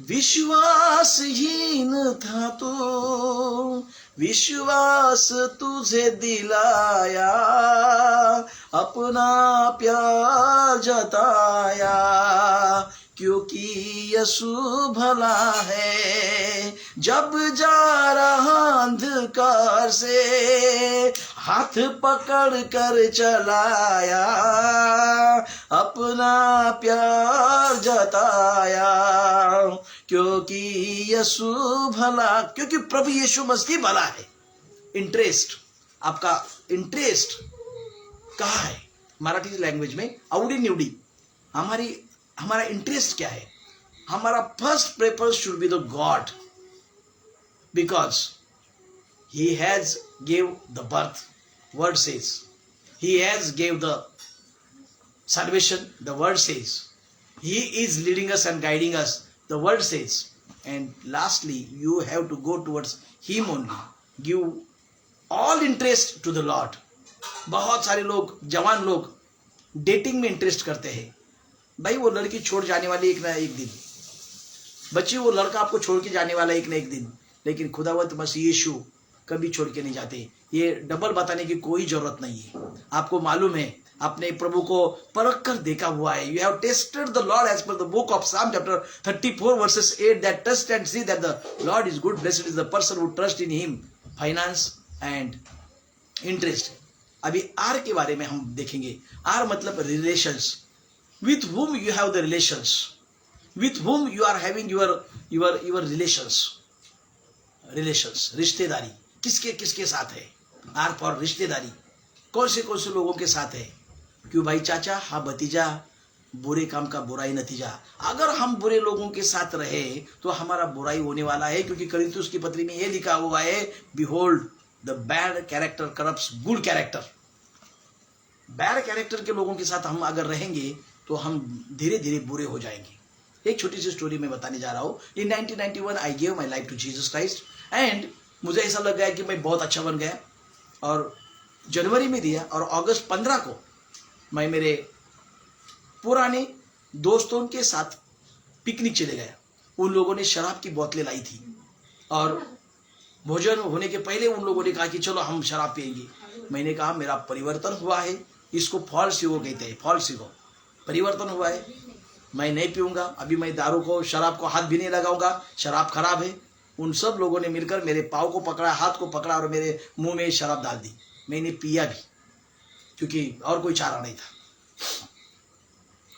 विश्वासहीन था तो विश्वास तुझे दिलाया, अपना प्यार जताया, क्योंकि यीशु भला है। जब जा रहा अंधकार से हाथ पकड़ कर चलाया, अपना प्यार जताया, क्योंकि यीशु भला, क्योंकि प्रभु यीशु मसीह भला है। इंटरेस्ट, आपका इंटरेस्ट कहाँ है? मराठी लैंग्वेज में आवडी निवडी, हमारा इंटरेस्ट क्या है? हमारा first preference should be the God, because he has give the birth, word says, he has give the salvation, the word says, he is leading us and guiding us, the word says, and lastly you have to go towards him only, give all interest to the Lord. बहुत सारे लोग, जवान लोग dating में interest करते हैं। भाई वो लड़की छोड़ जाने वाली एक ना एक दिन, बच्ची वो लड़का आपको छोड़ के जाने वाला एक ना एक दिन, लेकिन खुदावंत मसीह यीशु कभी छोड़ के नहीं जाते। ये डबल बताने की कोई जरूरत नहीं है। आपको मालूम है, अपने प्रभु को परख कर देखा हुआ है। You have tasted the Lord as per the book of Psalm chapter 34 verses 8, that test and see that the Lord is good, blessed is the person who trust in him. Finance and interest. अभी are के बारे में हम देखेंगे। Are मतलब relations, with whom you have the relations, with whom you are having your relations, रिश्तेदारी किसके साथ है? आर फॉर रिश्तेदारी, कौन से लोगों के साथ है? क्यों भाई चाचा, हाँ भतीजा, बुरे काम का बुराई नतीजा। अगर हम बुरे लोगों के साथ रहे तो हमारा बुराई होने वाला है, क्योंकि कोरिन्थियों की पत्री में यह लिखा हुआ है, behold the bad character corrupts good character. Bad character के लोगों के साथ हम अगर रहेंगे तो हम धीरे धीरे बुरे हो जाएंगे। एक छोटी सी स्टोरी मैं बताने जा रहा हूँ। In 1991 I gave my life to Jesus Christ and मुझे ऐसा लग गया कि मैं बहुत अच्छा बन गया, और जनवरी में दिया और अगस्त 15 को मैं मेरे पुराने दोस्तों के साथ पिकनिक चले गया। उन लोगों ने शराब की बोतलें लाई थी और भोजन होने के पहले उन लोगों ने कहा कि चलो हम शराब पिएंगे। मैंने कहा मेरा परिवर्तन हुआ है, इसको फॉल्स ईगो कहते हैं, फॉल्स ईगो, परिवर्तन हुआ है, मैं नहीं पीऊंगा, अभी मैं दारू को शराब को हाथ भी नहीं लगाऊंगा, शराब खराब है। उन सब लोगों ने मिलकर मेरे पाँव को पकड़ा, हाथ को पकड़ा और मेरे मुंह में शराब डाल दी। मैंने पिया भी, क्योंकि और कोई चारा नहीं था।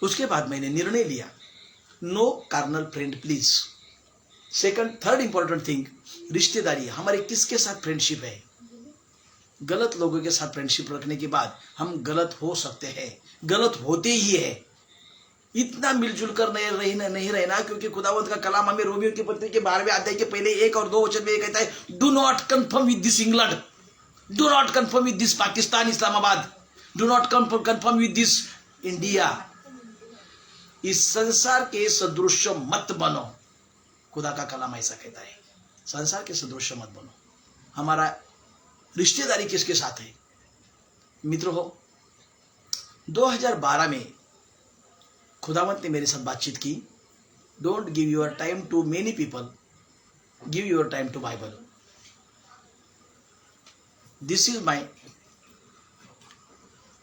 उसके बाद मैंने निर्णय लिया, no carnal friend please. Second third important thing, रिश्तेदारी, हमारे किसके साथ फ्रेंडशिप है। गलत लोगों के साथ फ्रेंडशिप रखने के बाद हम गलत हो सकते हैं, गलत होते ही है। इतना मिलजुल कर नहीं रहना, क्योंकि खुदावंत का कलाम हमें रोमियो की पत्री के 12वें अध्याय के पहले 1 और 2 वचन में ये कहता है, do not confirm with this England, do not confirm with this Pakistan Islamabad, do not confirm with this India. इस संसार के सदृश मत बनो। खुदा का कलाम ऐसा कहता है, संसार के सदृश मत बनो। हमारा रिश्तेदारी किसके साथ है? मित्र हो, 2012 में खुदावंत ने मेरे साथ बातचीत की, don't give your time to many people, give your time to Bible. This is my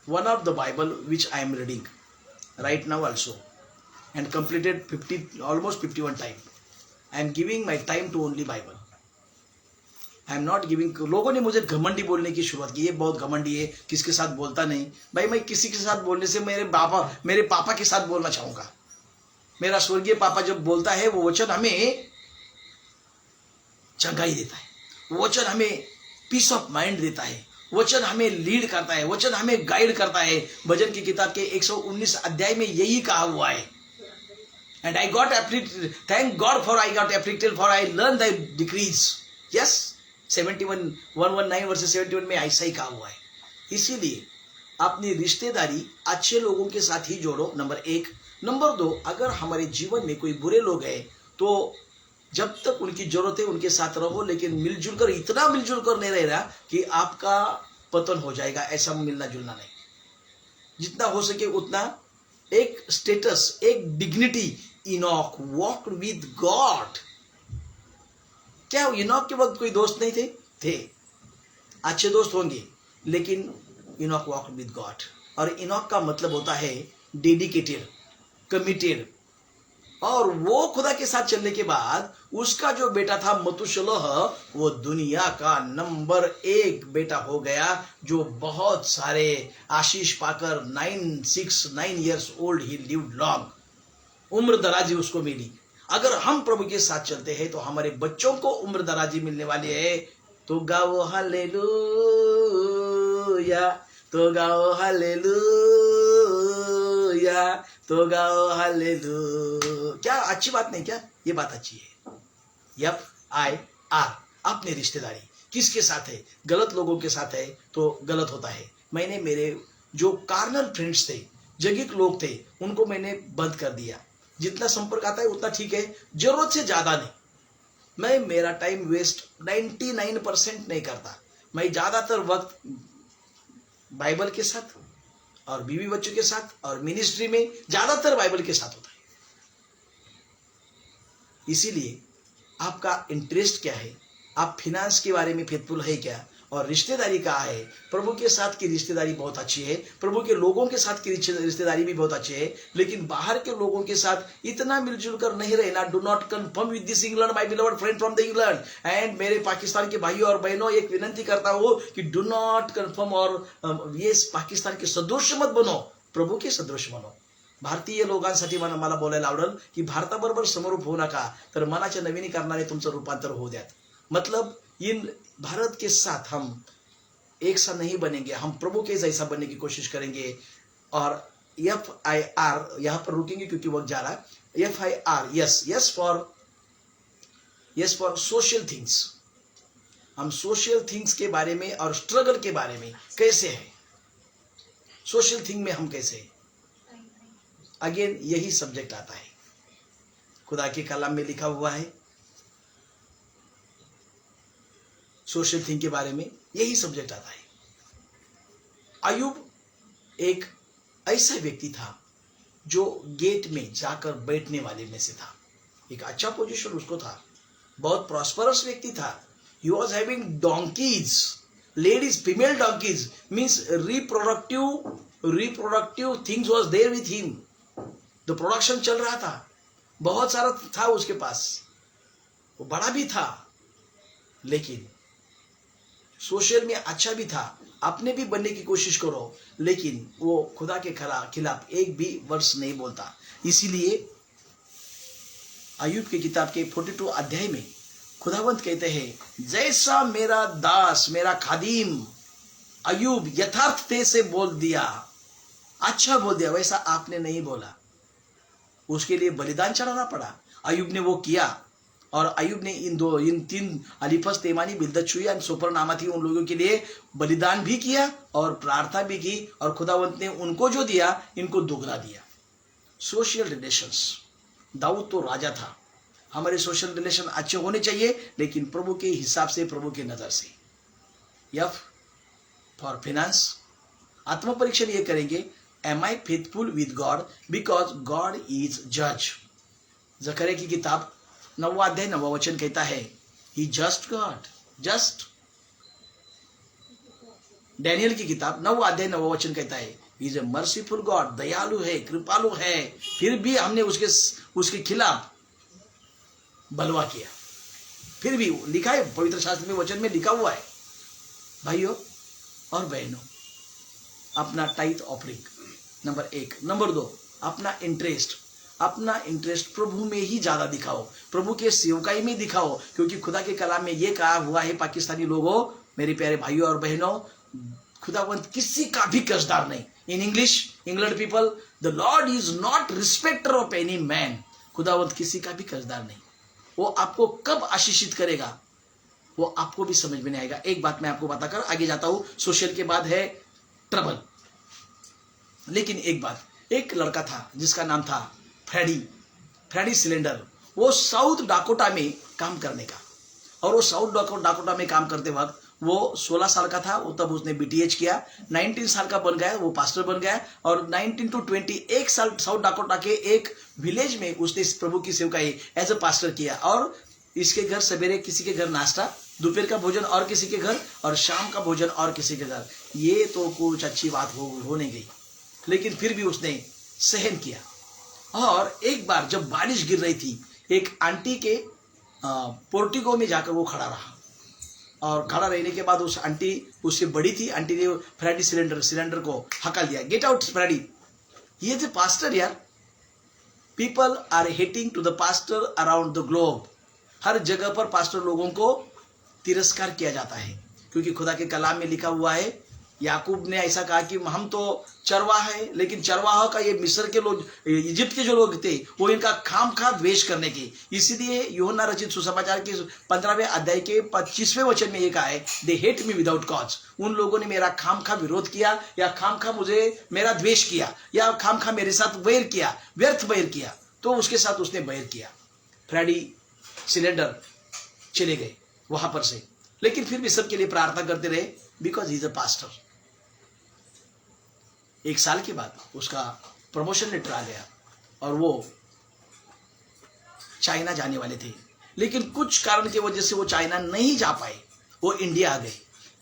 one of the Bible which I am reading right now also and completed almost 51 times. I am giving my time to only Bible. I am not giving। लोगों ने मुझे घमंडी बोलने की शुरुआत की, ये बहुत घमंडी है, किसके साथ बोलता नहीं। भाई मैं किसी के साथ बोलने से मेरे पापा के साथ बोलना चाहूंगा। मेरा स्वर्गीय पापा जब बोलता है वो वचन हमें चंगाई देता है, वचन हमें पीस ऑफ माइंड देता है, वचन हमें लीड करता है, वचन हमें गाइड करता है। भजन की किताब के 119 अध्याय में यही कहा हुआ है। And I got thank God for I got afflicted for I learn the decrees. Yes, 119 verses 71 में ऐसा ही कहा हुआ है। इसीलिए अपनी रिश्तेदारी अच्छे लोगों के साथ ही जोड़ो, नंबर 1। नंबर 2, अगर हमारे जीवन में कोई बुरे लोग हैं तो जब तक उनकी जरूरत है उनके साथ रहो, लेकिन मिलजुल कर, इतना मिलजुल कर नहीं रहना कि आपका पतन हो जाएगा। ऐसा मिलना जुलना नहीं, जितना हो सके उतना एक स्टेटस, एक dignity. Enoch walked with God. क्या इनॉक के वक्त कोई दोस्त नहीं थे? अच्छे दोस्त होंगे, लेकिन इनॉक वॉक्ड विद गॉड। और इनॉक का मतलब होता है डेडिकेटेड, कमिटेड। और वो खुदा के साथ चलने के बाद उसका जो बेटा था मतुशलह, वो दुनिया का नंबर 1 बेटा हो गया, जो बहुत सारे आशीष पाकर 9 years old ही लिव्ड लॉन्ग, उम्र दराजी उसको मिली। अगर हम प्रभु के साथ चलते हैं तो हमारे बच्चों को उम्र दराजी मिलने वाली है। तो गाओ हालेलुया, तो गाओ हालेलुया, तो गाओ हालेलुया। क्या अच्छी बात नहीं क्या? ये बात अच्छी है। FIR, अपनी रिश्तेदारी किसके साथ है? गलत लोगों के साथ है तो गलत होता है। मैंने मेरे जो कार्नल फ्रेंड्स थे, जगीक लोग थे, उनको मैंने बंद कर दिया। जितना संपर्क आता है उतना ठीक है, जरूरत से ज्यादा नहीं। मैं मेरा टाइम वेस्ट 99% नहीं करता। मैं ज्यादातर वक्त बाइबल के साथ और बीवी बच्चों के साथ और मिनिस्ट्री में ज्यादातर बाइबल के साथ होता है। इसीलिए आपका इंटरेस्ट क्या है? आप फिनांस के बारे में फेथफुल है क्या? और रिश्तेदारी कहाँ है? प्रभु के साथ की रिश्तेदारी बहुत अच्छी है, प्रभु के लोगों के साथ की रिश्तेदारी भी बहुत अच्छी है, लेकिन बाहर के लोगों के साथ इतना मिलजुल कर नहीं रहना। Do not confirm with this England, my beloved friend from the England. And मेरे पाकिस्तान के भाइयों और बहनों, एक विनंती करता हूँ कि डू नॉट कंफर्म, और ये पाकिस्तान के सदृश्य मत बनो, प्रभु के सदृश्य बनो। भारतीय लोकांसाठी मला बोलायला आवडेल की भारताबरोबर समरूप होऊ नका, तर मनाच्या नवीनीकरणाने तुमचं रूपांतर होऊ द्यात। मतलब इन भारत के साथ हम एक सा नहीं बनेंगे, हम प्रभु के जैसा बनने की कोशिश करेंगे। और FIR, यहाँ पर रुकेंगे क्योंकि वक्त जा रहा है। FIR, yes for social things. हम सोशल थिंग्स के बारे में और स्ट्रगल के बारे में कैसे है, सोशल थिंग में हम कैसे हैं, अगेन यही सब्जेक्ट आता है। खुदा के कलाम में लिखा हुआ है सोशल थिंग के बारे में, यही सब्जेक्ट आता है। अय्यूब एक ऐसा व्यक्ति था जो गेट में जाकर बैठने वाले में से था। एक अच्छा पोजीशन उसको था, बहुत प्रॉस्परस व्यक्ति था। He was having donkeys, ladies, female donkeys, means reproductive things was there with him. The production चल रहा था, बहुत सारा था उसके पास, वो बड़ा भी था, लेकिन सोशल में अच्छा भी था। अपने भी बनने की कोशिश करो, लेकिन वो खुदा के खिलाफ एक भी वर्ष नहीं बोलता। इसीलिए अय्यूब की किताब के 42 अध्याय में खुदावंत कहते हैं, जैसा मेरा दास, मेरा खादिम अय्यूब यथार्थते से बोल दिया, अच्छा बोल दिया, वैसा आपने नहीं बोला। उसके लिए बलिदान चढ़ाना पड़ा। अय्यूब ने वो किया, और अय्यूब ने इन तीन अलीफज, तेमानी, बिल्दत, शुई और सोपर नामा थी, उन लोगों के लिए बलिदान भी किया और प्रार्थना भी की, और खुदावंत ने उनको जो दिया इनको दुगना दिया। सोशल रिलेशंस, दाऊद तो राजा था। हमारे सोशल रिलेशन अच्छे होने चाहिए, लेकिन प्रभु के हिसाब से, प्रभु की नजर से। एफ फॉर फाइनेंस, आत्म परीक्षण ये करेंगे, am I faithful with God because God is जज। जकरिया की किताब 9 अध्याय 9 वचन कहता है, ही जस्ट गॉड, जस्ट। डैनियल की किताब 9 अध्याय 9 वचन कहता है, he is a merciful God, दयालु है, कृपालु है, फिर भी हमने उसके खिलाफ बलवा किया। फिर भी लिखा है पवित्र शास्त्र में, वचन में लिखा हुआ है। भाइयों और बहनों, अपना टाइथ ऑफरिंग नंबर 1, नंबर 2 अपना इंटरेस्ट प्रभु में ही ज्यादा दिखाओ, प्रभु के सेवकाई में दिखाओ, क्योंकि खुदा के कलाम में ये कहा हुआ है, पाकिस्तानी लोगों, मेरे प्यारे भाइयों और बहनों, खुदावंत किसी का भी कर्जदार नहीं। In English, England people, the Lord is not respecter of any man. खुदावंत किसी का भी कर्जदार नहीं। वो आपको कब आशीषित करेगा वो आपको भी समझ में नहीं आएगा। एक बात मैं आपको बताकर आगे जाता हूं, सोशल के बाद है ट्रबल। लेकिन एक बात, एक लड़का था जिसका नाम था फ्रेडी सिलेंडर। वो साउथ डाकोटा में काम करने का, और वो साउथ डाकोटा में काम करते वक्त वो 16 साल का था, वो तब उसने BTH किया। 19 साल का बन गया, वो पास्टर बन गया, और 19 to 21 साल साउथ डाकोटा के एक विलेज में उसने इस प्रभु की सेवकाई एज ए पास्टर किया। और इसके घर सवेरे किसी के घर नाश्ता, दोपहर का भोजन और किसी के घर, और शाम का भोजन और किसी के घर। ये तो कुछ अच्छी बात हो नहीं गई, लेकिन फिर भी उसने सहन किया। और एक बार जब बारिश गिर रही थी, एक आंटी के पोर्टिको में जाकर वो खड़ा रहा, और खड़ा रहने के बाद उस आंटी, उससे बड़ी थी, आंटी ने फ्रेडी सिलेंडर को हकल दिया, गेट आउट फ्रेडी। ये जो पास्टर यार, people are hating to the pastor around the globe. हर जगह पर पास्टर लोगों को तिरस्कार किया जाता है, क्योंकि खुदा के कलाम में लिखा हुआ है, याकूब ने ऐसा कहा कि हम तो चरवाह है, लेकिन चरवाहों का ये मिस्र के लोग, इजिप्ट के जो लोग थे, वो इनका खामखा द्वेष करने के, इसीलिए यूहन्ना रचित सुसमाचार के 15वें अध्याय के 25वें वचन में ये कहा है, they hate me without cause. उन लोगों ने मेरा खामखा विरोध किया, या खामखा मुझे मेरा द्वेष किया, या खामखा मेरे साथ बैर किया, व्यर्थ बैर किया। तो उसके साथ उसने बैर किया। फ्रेडी सिलेंडर चले गए वहां पर से, लेकिन फिर भी सबके लिए प्रार्थना करते रहे, because he is a pastor. 1 साल के बाद उसका प्रमोशन लेटर आ गया, और वो चाइना जाने वाले थे, लेकिन कुछ कारण की वजह से वो चाइना नहीं जा पाए। वो इंडिया आ गए।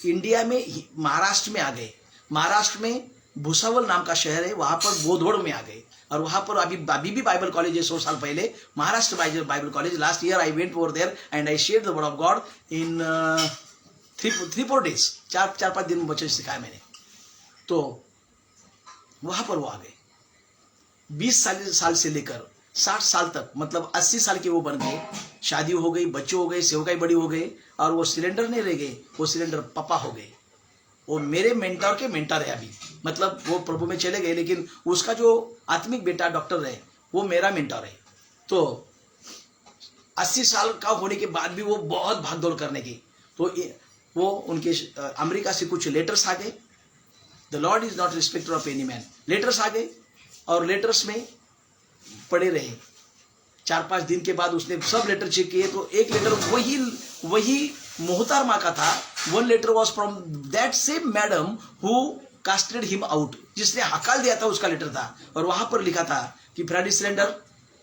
इंडिया में महाराष्ट्र में आ गए। महाराष्ट्र में भुसावल नाम का शहर है, वहां पर बोधोड़ में आ गए, और वहां पर अभी भी बाइबल कॉलेज है। 100 साल पहले Maharashtra Bible college. Last year I went over there and I share the word of God in 3-4 days. 4-5 दिन में बच्चे सिखाया मैंने। तो वहां पर वो आ गए। 20 साल से लेकर 60 साल तक, मतलब 80 साल के वो बन गए। शादी हो गई, बच्चे हो गए, सेवकाई बड़ी हो गई, और वो सिलेंडर नहीं रह गए, वो सिलेंडर पापा हो गए। वो मेरे मेंटर के मेंटर है अभी। मतलब वो प्रभु में चले गए, लेकिन उसका जो आत्मिक बेटा डॉक्टर है वो मेरा मेंटर है। तो 80 साल का होने के बाद भी वो बहुत भागदौड़ करने की, तो वो उनके अमेरिका से कुछ लेटर्स आ गए। The Lord is not respecter of any man. Letters आ गए और लेटर्स में पड़े रहे। 4-5 दिन के बाद उसने सब लेटर चेक किए, तो एक लेटर वही मोहतरमा का था। One letter was from that same madam who casted him out, जिसने हकाल दिया था, उसका लेटर था। और वहां पर लिखा था कि Freddy Cylinder,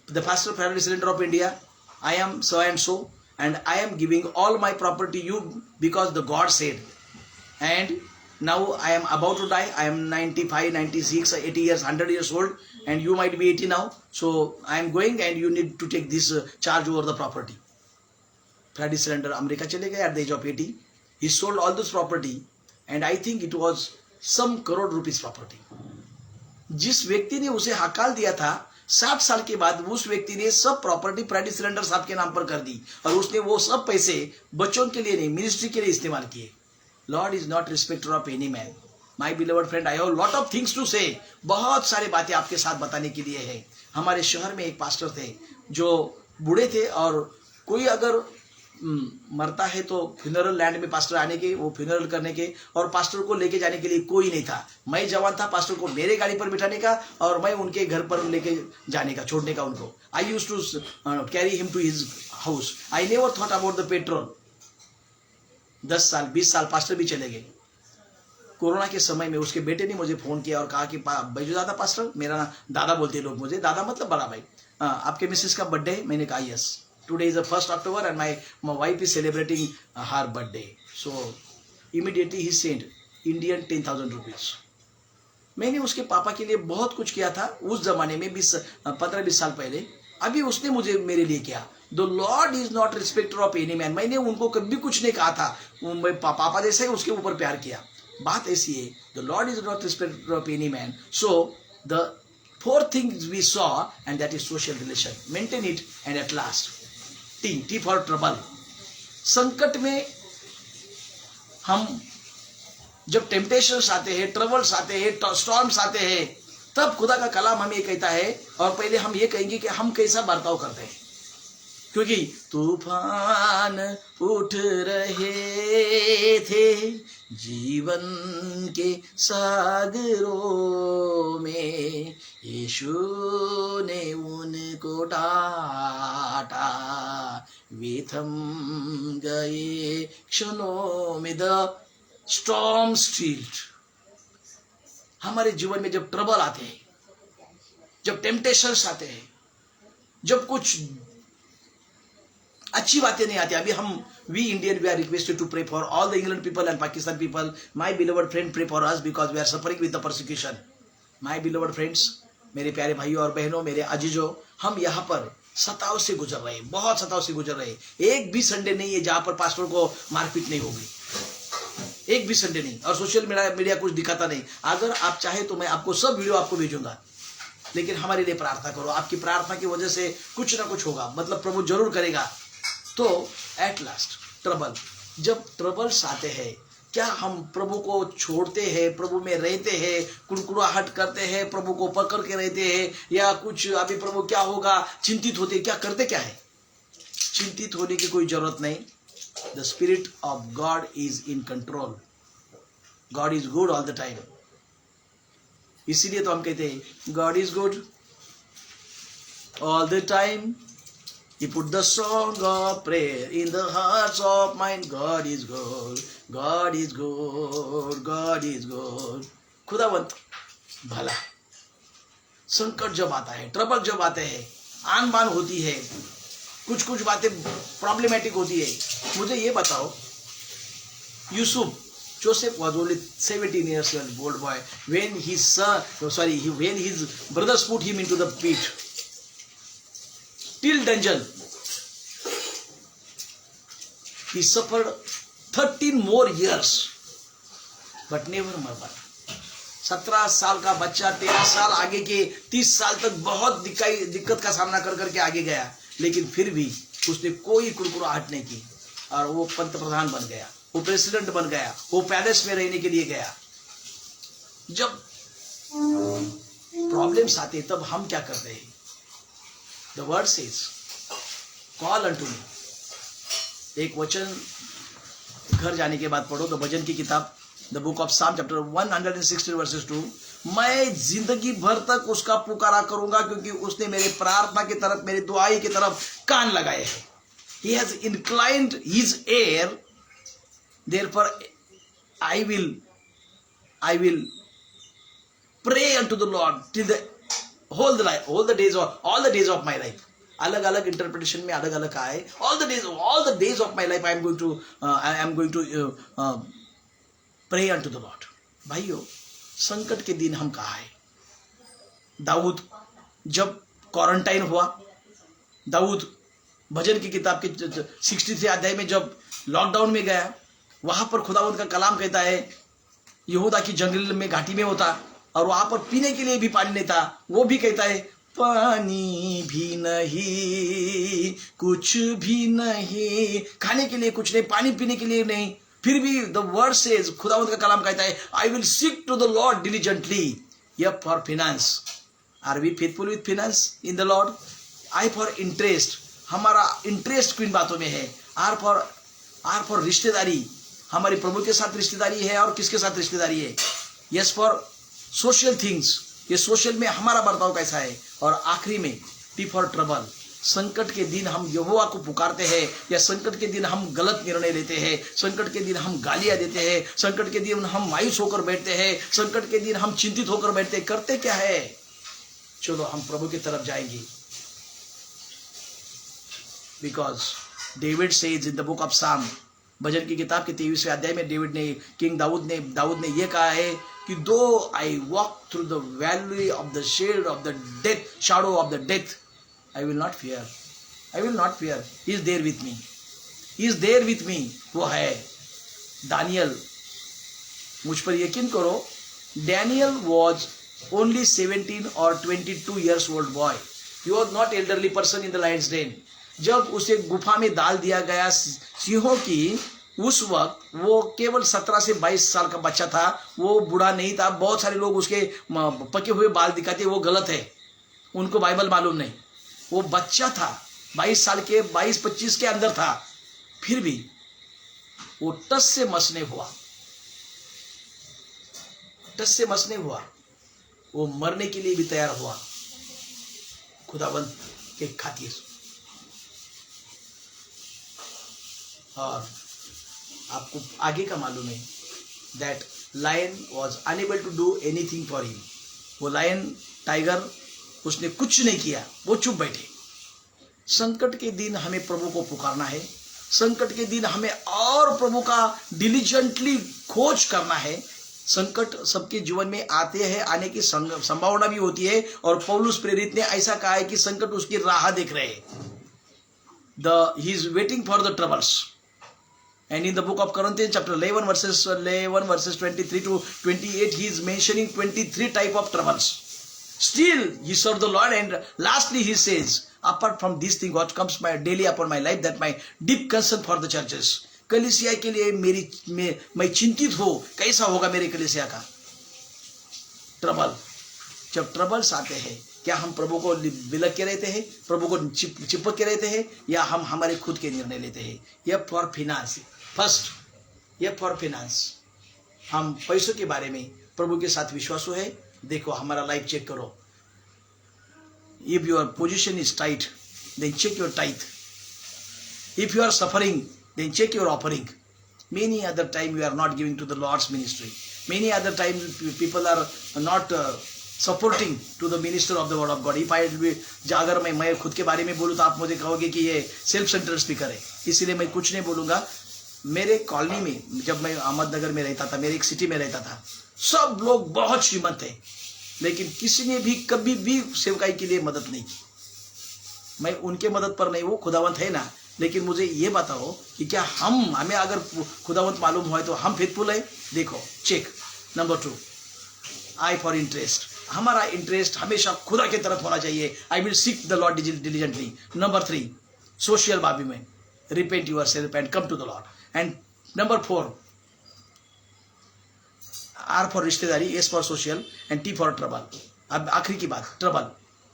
the pastor Freddy Cylinder of India, I am so and so, and I am giving all my property you because the God said. And now I am about to die. I am 95, 96, 80 years, 100 years old, and you might be 80 now. So I am going, and you need to take this charge over the property. Freddie Cylinder America चले गए at the age of 80. He sold all this property, and I think it was some crore rupees property. जिस व्यक्ति ने उसे हकाल दिया था, 60 साल के बाद उस व्यक्ति ने सब प्रॉपर्टी फ्रेडी सिलेंडर साहब के नाम पर कर दी, और उसने वो सब पैसे बच्चों के लिए नहीं, मिनिस्ट्री के लिए इस्तेमाल किए। Lord is not respecter of any man. My beloved friend, I have lot of things to say. बहुत सारे बातें आपके साथ बताने के लिए है। हमारे शहर में एक पास्टर थे जो बूढ़े थे, और कोई अगर मरता है तो फ्यूनरल लैंड में पास्टर आने के, वो फ्यूनरल करने के, और पास्टर को लेके जाने के लिए कोई नहीं था। मैं जवान था पास्टर को मेरे गाड़ी पर बिठाने का, और मैं उनके घर पर लेके जाने का, छोड़ने का उनको। I used to carry him to his house. I never thought about the petrol. 10 साल 20 साल पास्टर भी चले गए। कोरोना के समय में उसके बेटे ने मुझे फोन किया और कहा कि बैजू दादा पास्टर, मेरा दादा बोलते लोग मुझे, दादा मतलब बड़ा भाई, आपके मिसेस का बर्थडे है? मैंने कहा yes, today is the 1st October and my wife is celebrating her birthday. So immediately he sent Indian 10,000 rupees. मैंने उसके पापा के लिए बहुत कुछ किया था उस जमाने में, 15-20 साल पहले। अभी उसने मुझे मेरे लिए किया। The Lord is not respecter of any man. मैंने उनको कभी कुछ नहीं कहा था, मैं पापा जैसे उसके ऊपर प्यार किया। बात ऐसी है, the Lord is not respecter of any man. So the 4 things we saw, and that is social relation. Maintain it, and at last T for trouble. संकट में हम जब टेम्पटेशंस आते हैं, ट्रबल्स आते हैं, स्टॉर्म्स आते हैं, तब खुदा का कलाम हमें ये कहता है, और पहले हम ये कहेंगे कि हम कैसा बर्ताव करते हैं। क्योंकि तूफान उठ रहे थे जीवन के सागरों में, यीशु ने उनको डांटा, वे थम गए क्षणों में। The storm stilled. हमारे जीवन में जब ट्रबल आते हैं, जब टेम्पटेशंस आते हैं, जब कुछ अच्छी बातें नहीं आती। अभी हम we Indian we are requested to pray for all the England people and Pakistan people. My beloved friend, pray for us because we are suffering with the persecution. My beloved friends, मेरे प्यारे भाइयों और बहनों, मेरे अजीजों, हम यहाँ पर सताव से गुजर रहे हैं, बहुत सताव से गुजर रहे हैं। एक भी संडे नहीं है जहां पर पास्टर को मारपीट नहीं होगी, एक भी संडे नहीं, और सोशल मीडिया कुछ दिखाता नहीं। अगर आप चाहे तो मैं आपको सब वीडियो आपको भेजूंगा, लेकिन हमारे लिए प्रार्थना करो। आपकी प्रार्थना की वजह से कुछ ना कुछ होगा, मतलब प्रभु जरूर करेगा। तो एट लास्ट ट्रबल, जब ट्रबल्स आते हैं, क्या हम प्रभु को छोड़ते हैं, प्रभु में रहते हैं, कुड़कुड़ाहट करते हैं, प्रभु को पकड़ के रहते हैं, या कुछ अभी प्रभु क्या होगा चिंतित होते, क्या करते क्या है? चिंतित होने की कोई जरूरत नहीं। The spirit of God is in control. God is good all the time. इसीलिए तो हम कहते हैं God is good all the time. He put the song of prayer in the hearts of mine. God is good, God is good, God is good. खुदावंत भला। संकट जब आता है, ट्रबल जब आते हैं, आन बान होती है, कुछ कुछ बातें प्रॉब्लमेटिक होती है। मुझे ये बताओ, Yusuf, Joseph was only 17 years old boy when when his brothers put him into the pit. Till dungeon, he suffered 13 more years, but never murmured. 17 साल का बच्चा 13 साल आगे के 30 साल तक बहुत दिक्कत का सामना कर करके आगे गया, लेकिन फिर भी उसने कोई कुड़कुड़ाहट नहीं की, और वो पंत प्रधान बन गया, वो प्रेसिडेंट बन गया, वो पैलेस में रहने के लिए गया। जब प्रॉब्लम्स आते तब हम क्या करते हैं? The word says call unto me. एक वचन घर जाने के बाद पढ़ो, द भजन की किताब, the book of Psalm chapter 116 versus 2। मैं जिंदगी भर तक उसका पुकारा करूंगा क्योंकि उसने मेरे प्रार्थना की तरफ, मेरी दुआई की तरफ कान लगाए हैं। He has inclined his ear, therefore I will pray unto the Lord till the all the days of my life। अलग अलग इंटरप्रिटेशन में अलग अलग आए। all the days of my life I am going to pray unto the Lord। भाइयों, संकट के दिन हम कहाँ है? दाऊद जब क्वारंटाइन हुआ, दाऊद भजन की किताब के 63 अध्याय में जब लॉकडाउन में गया, वहां पर खुदावंत का कलाम कहता है, यहूदा की जंगल में घाटी में होता और वहां पर पीने के लिए भी पानी नहीं था। वो भी कहता है, पानी भी नहीं, कुछ भी नहीं, खाने के लिए कुछ नहीं, पानी पीने के लिए नहीं, फिर भी द वर्ड सेज, खुदावंत का कलाम कहता है, I will seek to the Lord diligently. Yup for finance, are we faithful with finance in the Lord? I for interest, हमारा इंटरेस्ट किन बातों में है? आर फॉर रिश्तेदारी, हमारी प्रभु के साथ रिश्तेदारी है और किसके साथ रिश्तेदारी है? यस फॉर सोशल थिंग्स, ये सोशल में हमारा बर्ताव कैसा है? और आखिरी में टी फॉर ट्रबल, संकट के दिन हम यहोवा को पुकारते हैं या संकट के दिन हम गलत निर्णय लेते हैं, संकट के दिन हम गालियां देते हैं, संकट के दिन हम मायूस होकर बैठते हैं, संकट के दिन हम चिंतित होकर बैठते हैं, करते क्या है? चलो हम प्रभु की तरफ जाएंगे। Because David says in the book of साम, भजन की किताब के 23वें अध्याय में डेविड ने, किंग दाऊद ने यह कहा है कि though I walk through the valley of the shade of the death, shadow of the death, I will not fear, I will not fear, he is there with me, he is there with me। वो है Daniel. मुझ पर यकीन करो, Daniel was only 17 or 22 years old boy, he was not elderly person in the lion's den। जब उसे गुफा में डाल दिया गया सिंहों की, उस वक्त वो केवल 17 से 22 साल का बच्चा था, वो बूढ़ा नहीं था। बहुत सारे लोग उसके पके हुए बाल दिखाते, वो गलत है, उनको बाइबल मालूम नहीं। वो बच्चा था, 22 साल के, 22-25 के अंदर था, फिर भी वो टस से मस नहीं हुआ, टस से मस नहीं हुआ। वो मरने के लिए भी तैयार हुआ खुदावंत के खातिर। और आपको आगे का मालूम है, that lion was unable to do anything for him. वो लायन, टाइगर, उसने कुछ नहीं किया, वो चुप बैठे। संकट के दिन हमें प्रभु को पुकारना है, संकट के दिन हमें और प्रभु का डिलीजेंटली खोज करना है। संकट सबके जीवन में आते हैं, आने की संभावना भी होती है, और पौलुस प्रेरित ने ऐसा कहा है कि संकट उसकी राह देख रहे हैं। He is waiting for the troubles. And in the book of Corinthians chapter 11 verses 23 to 28, he is mentioning 23 type of troubles. Still he served the Lord, and lastly he says, apart from this thing what comes daily upon my life, that my deep concern for the churches। कलीसिया के लिए मैं चिंतित हो, कैसा होगा मेरे कलीसिया का ट्रबल। जब ट्रबल्स आते हैं, क्या हम प्रभु को बिलक के रहते हैं, प्रभु को चिपक के रहते हैं, या हम हमारे खुद के निर्णय लेते हैं? यह फॉर फिनांस, फर्स्ट यह फॉर फिनांस। हम पैसों के बारे में प्रभु के साथ विश्वासु है। देखो हमारा लाइफ चेक करो। If your position is tight, then check your tithe. If you are suffering, then check your offering. Many other time you are not giving to the Lord's ministry. Many other time people are not supporting to the minister of the word of God. If I, अगर मैं खुद के बारे में बोलूँ तो आप मुझे कहोगे कि ये सेल्फ सेंटर स्पीकर है, इसीलिए मैं कुछ नहीं बोलूँगा। मेरे कॉलोनी में जब मैं अहमदनगर में रहता था, मेरे एक सिटी में रहता था, सब लोग बहुत श्रीमंत थे, लेकिन किसी ने भी कभी भी सेवकाई के लिए मदद नहीं की। मैं उनके मदद पर नहीं, वो खुदावंत है ना, लेकिन मुझे ये बताओ कि क्या हमें अगर खुदावंत मालूम हुआ तो हम फेथफुल है? देखो check. Number 2, I for interest. हमारा इंटरेस्ट हमेशा खुदा की तरफ होना चाहिए। I will seek the Lord diligently. Number 3, social बाबी में repent yourself and come to the Lord. And number 4, R for रिश्तेदारी, S for social, and T for trouble. अब आखिरी की बात, ट्रबल,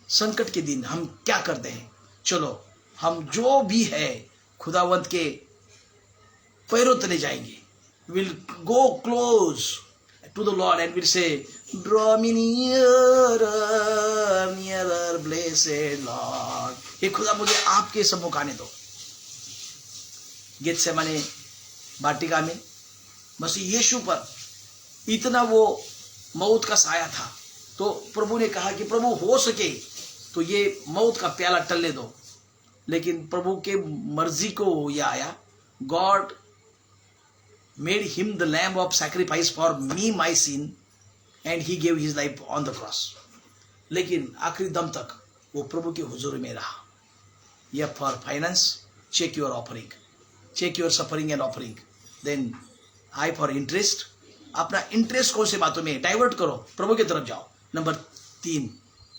संकट के दिन हम क्या करते हैं? चलो हम जो भी है खुदावंत के पैरों तले जाएंगे. Will go close to the Lord and will say, draw me nearer nearer blessed Lord. हे खुदा मुझे आपके सम्मुख आने दो. गेतसेमने वाटिका में मसीह यीशु पर इतना वो मौत का साया था, तो प्रभु ने कहा कि प्रभु हो सके तो ये मौत का प्याला टलने दो. लेकिन प्रभु के मर्जी को यह आया. God made him the lamb of sacrifice for me my sin and he gave his life on the cross. लेकिन आखिरी दम तक वो प्रभु के हुजूर में रहा. यह for finance, check your offering, check your suffering and offering. Then I for interest, अपना इंटरेस्ट कौन से बातों में डाइवर्ट करो, प्रभु की तरफ जाओ. नंबर 3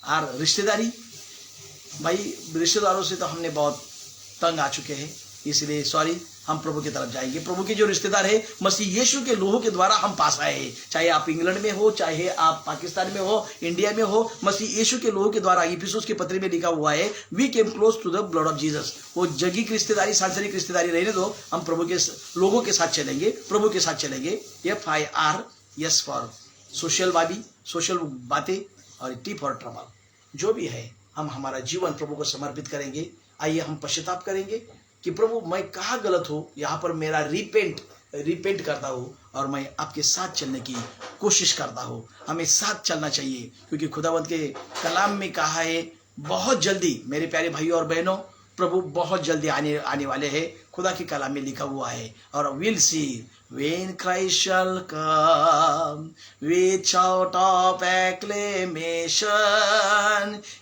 आर रिश्तेदारी. भाई रिश्तेदारों से तो हमने बहुत तंग आ चुके हैं, इसलिए सॉरी, हम प्रभु की तरफ जाएंगे. प्रभु के जो रिश्तेदार है मसीह यीशु के लोहू के द्वारा हम पास आए हैं. चाहे आप इंग्लैंड में हो, चाहे आप पाकिस्तान में हो, इंडिया में हो, मसीह यीशु के लोहू के द्वारा. इफिसुस के पत्र में लिखा हुआ है, we came close to the blood of Jesus. वो जगिक रिश्तेदारी, सांसारिक रिश्तेदारी रहने दो, हम प्रभु के लोगों के साथ चलेंगे, प्रभु के साथ चलेंगे. FIR, यस फॉर सोशल बाबी, सोशल बातें, और T फॉर ट्रबल. जो भी है हम हमारा जीवन प्रभु को समर्पित करेंगे. आइए हम पश्चाताप करेंगे कि प्रभु मैं कहाँ गलत हूँ, यहाँ पर मेरा रिपेंट करता हूँ और मैं आपके साथ चलने की कोशिश करता हूँ. हमें साथ चलना चाहिए, क्योंकि खुदावंत के कलाम में कहा है बहुत जल्दी, मेरे प्यारे भाइयों और बहनों, प्रभु बहुत जल्दी आने वाले हैं. खुदा के कलाम में लिखा हुआ है. और will see when Christ shall come with shout of acclamation,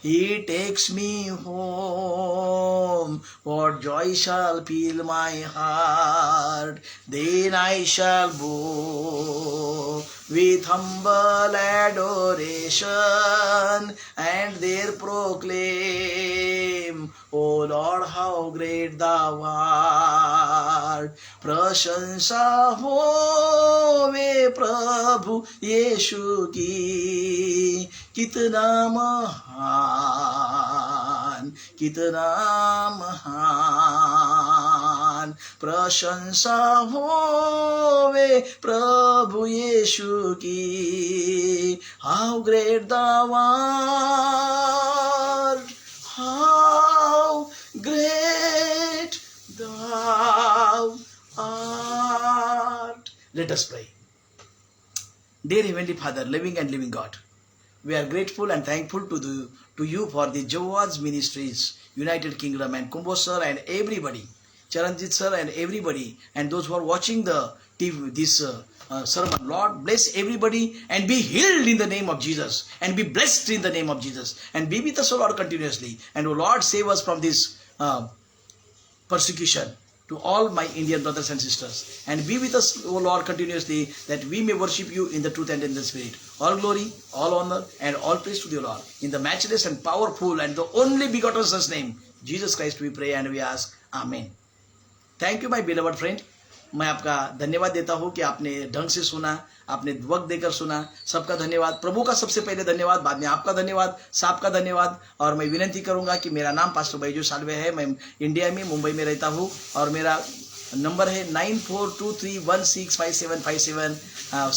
he takes me home, what joy shall fill my heart, then I shall bow with humble adoration and there proclaim, O Lord, how great thou art. प्रशंसा होवे प्रभु यीशु की, कितना महान, कितना महान. प्रशंसा होवे प्रभु यीशु की, how great thou art, how great thou art. Let us pray. Dear Heavenly Father, living and living God, we are grateful and thankful to you for the Jehovah's Ministries, United Kingdom, and Kumbo sir and everybody, Charanjit sir and everybody, and those who are watching the TV, this sermon. Lord, bless everybody and be healed in the name of Jesus, and be blessed in the name of Jesus, and be with us, O Lord, continuously. And O Lord, save us from this persecution. To all my Indian brothers and sisters, and be with us, O Lord, continuously, that we may worship you in the truth and in the spirit. All glory, all honor, and all praise to the Lord. In the matchless and powerful and the only begotten Son's name, Jesus Christ, we pray and we ask. Amen. Thank you, my beloved friend. मैं आपका धन्यवाद देता हूँ कि आपने ढंग से सुना, आपने वक्त देकर सुना. सबका धन्यवाद. प्रभु का सबसे पहले धन्यवाद, बाद में आपका धन्यवाद, सबका धन्यवाद. और मैं विनती करूंगा कि मेरा नाम पास्टर बैजू सालवे है. मैं इंडिया में मुंबई में रहता हूँ और मेरा नंबर है 9423165757.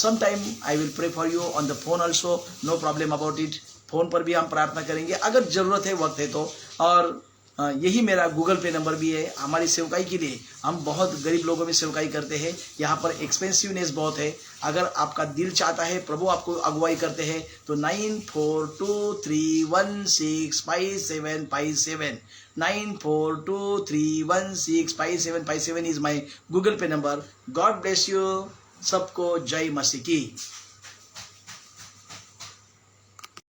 Sometime I will pray for you on the phone also, no problem about it. Phone पर भी हम प्रार्थना करेंगे अगर जरूरत है, वक्त है तो. और यही मेरा गूगल पे नंबर भी है. हमारी सेवकाई के लिए हम बहुत गरीब लोगों में सेवकाई करते हैं. यहाँ पर एक्सपेंसिवनेस बहुत है. अगर आपका दिल चाहता है, प्रभु आपको अगुवाई करते हैं, तो 9423165757 9423165757 इज माई गूगल पे नंबर. God bless you. सबको जय मसीह की.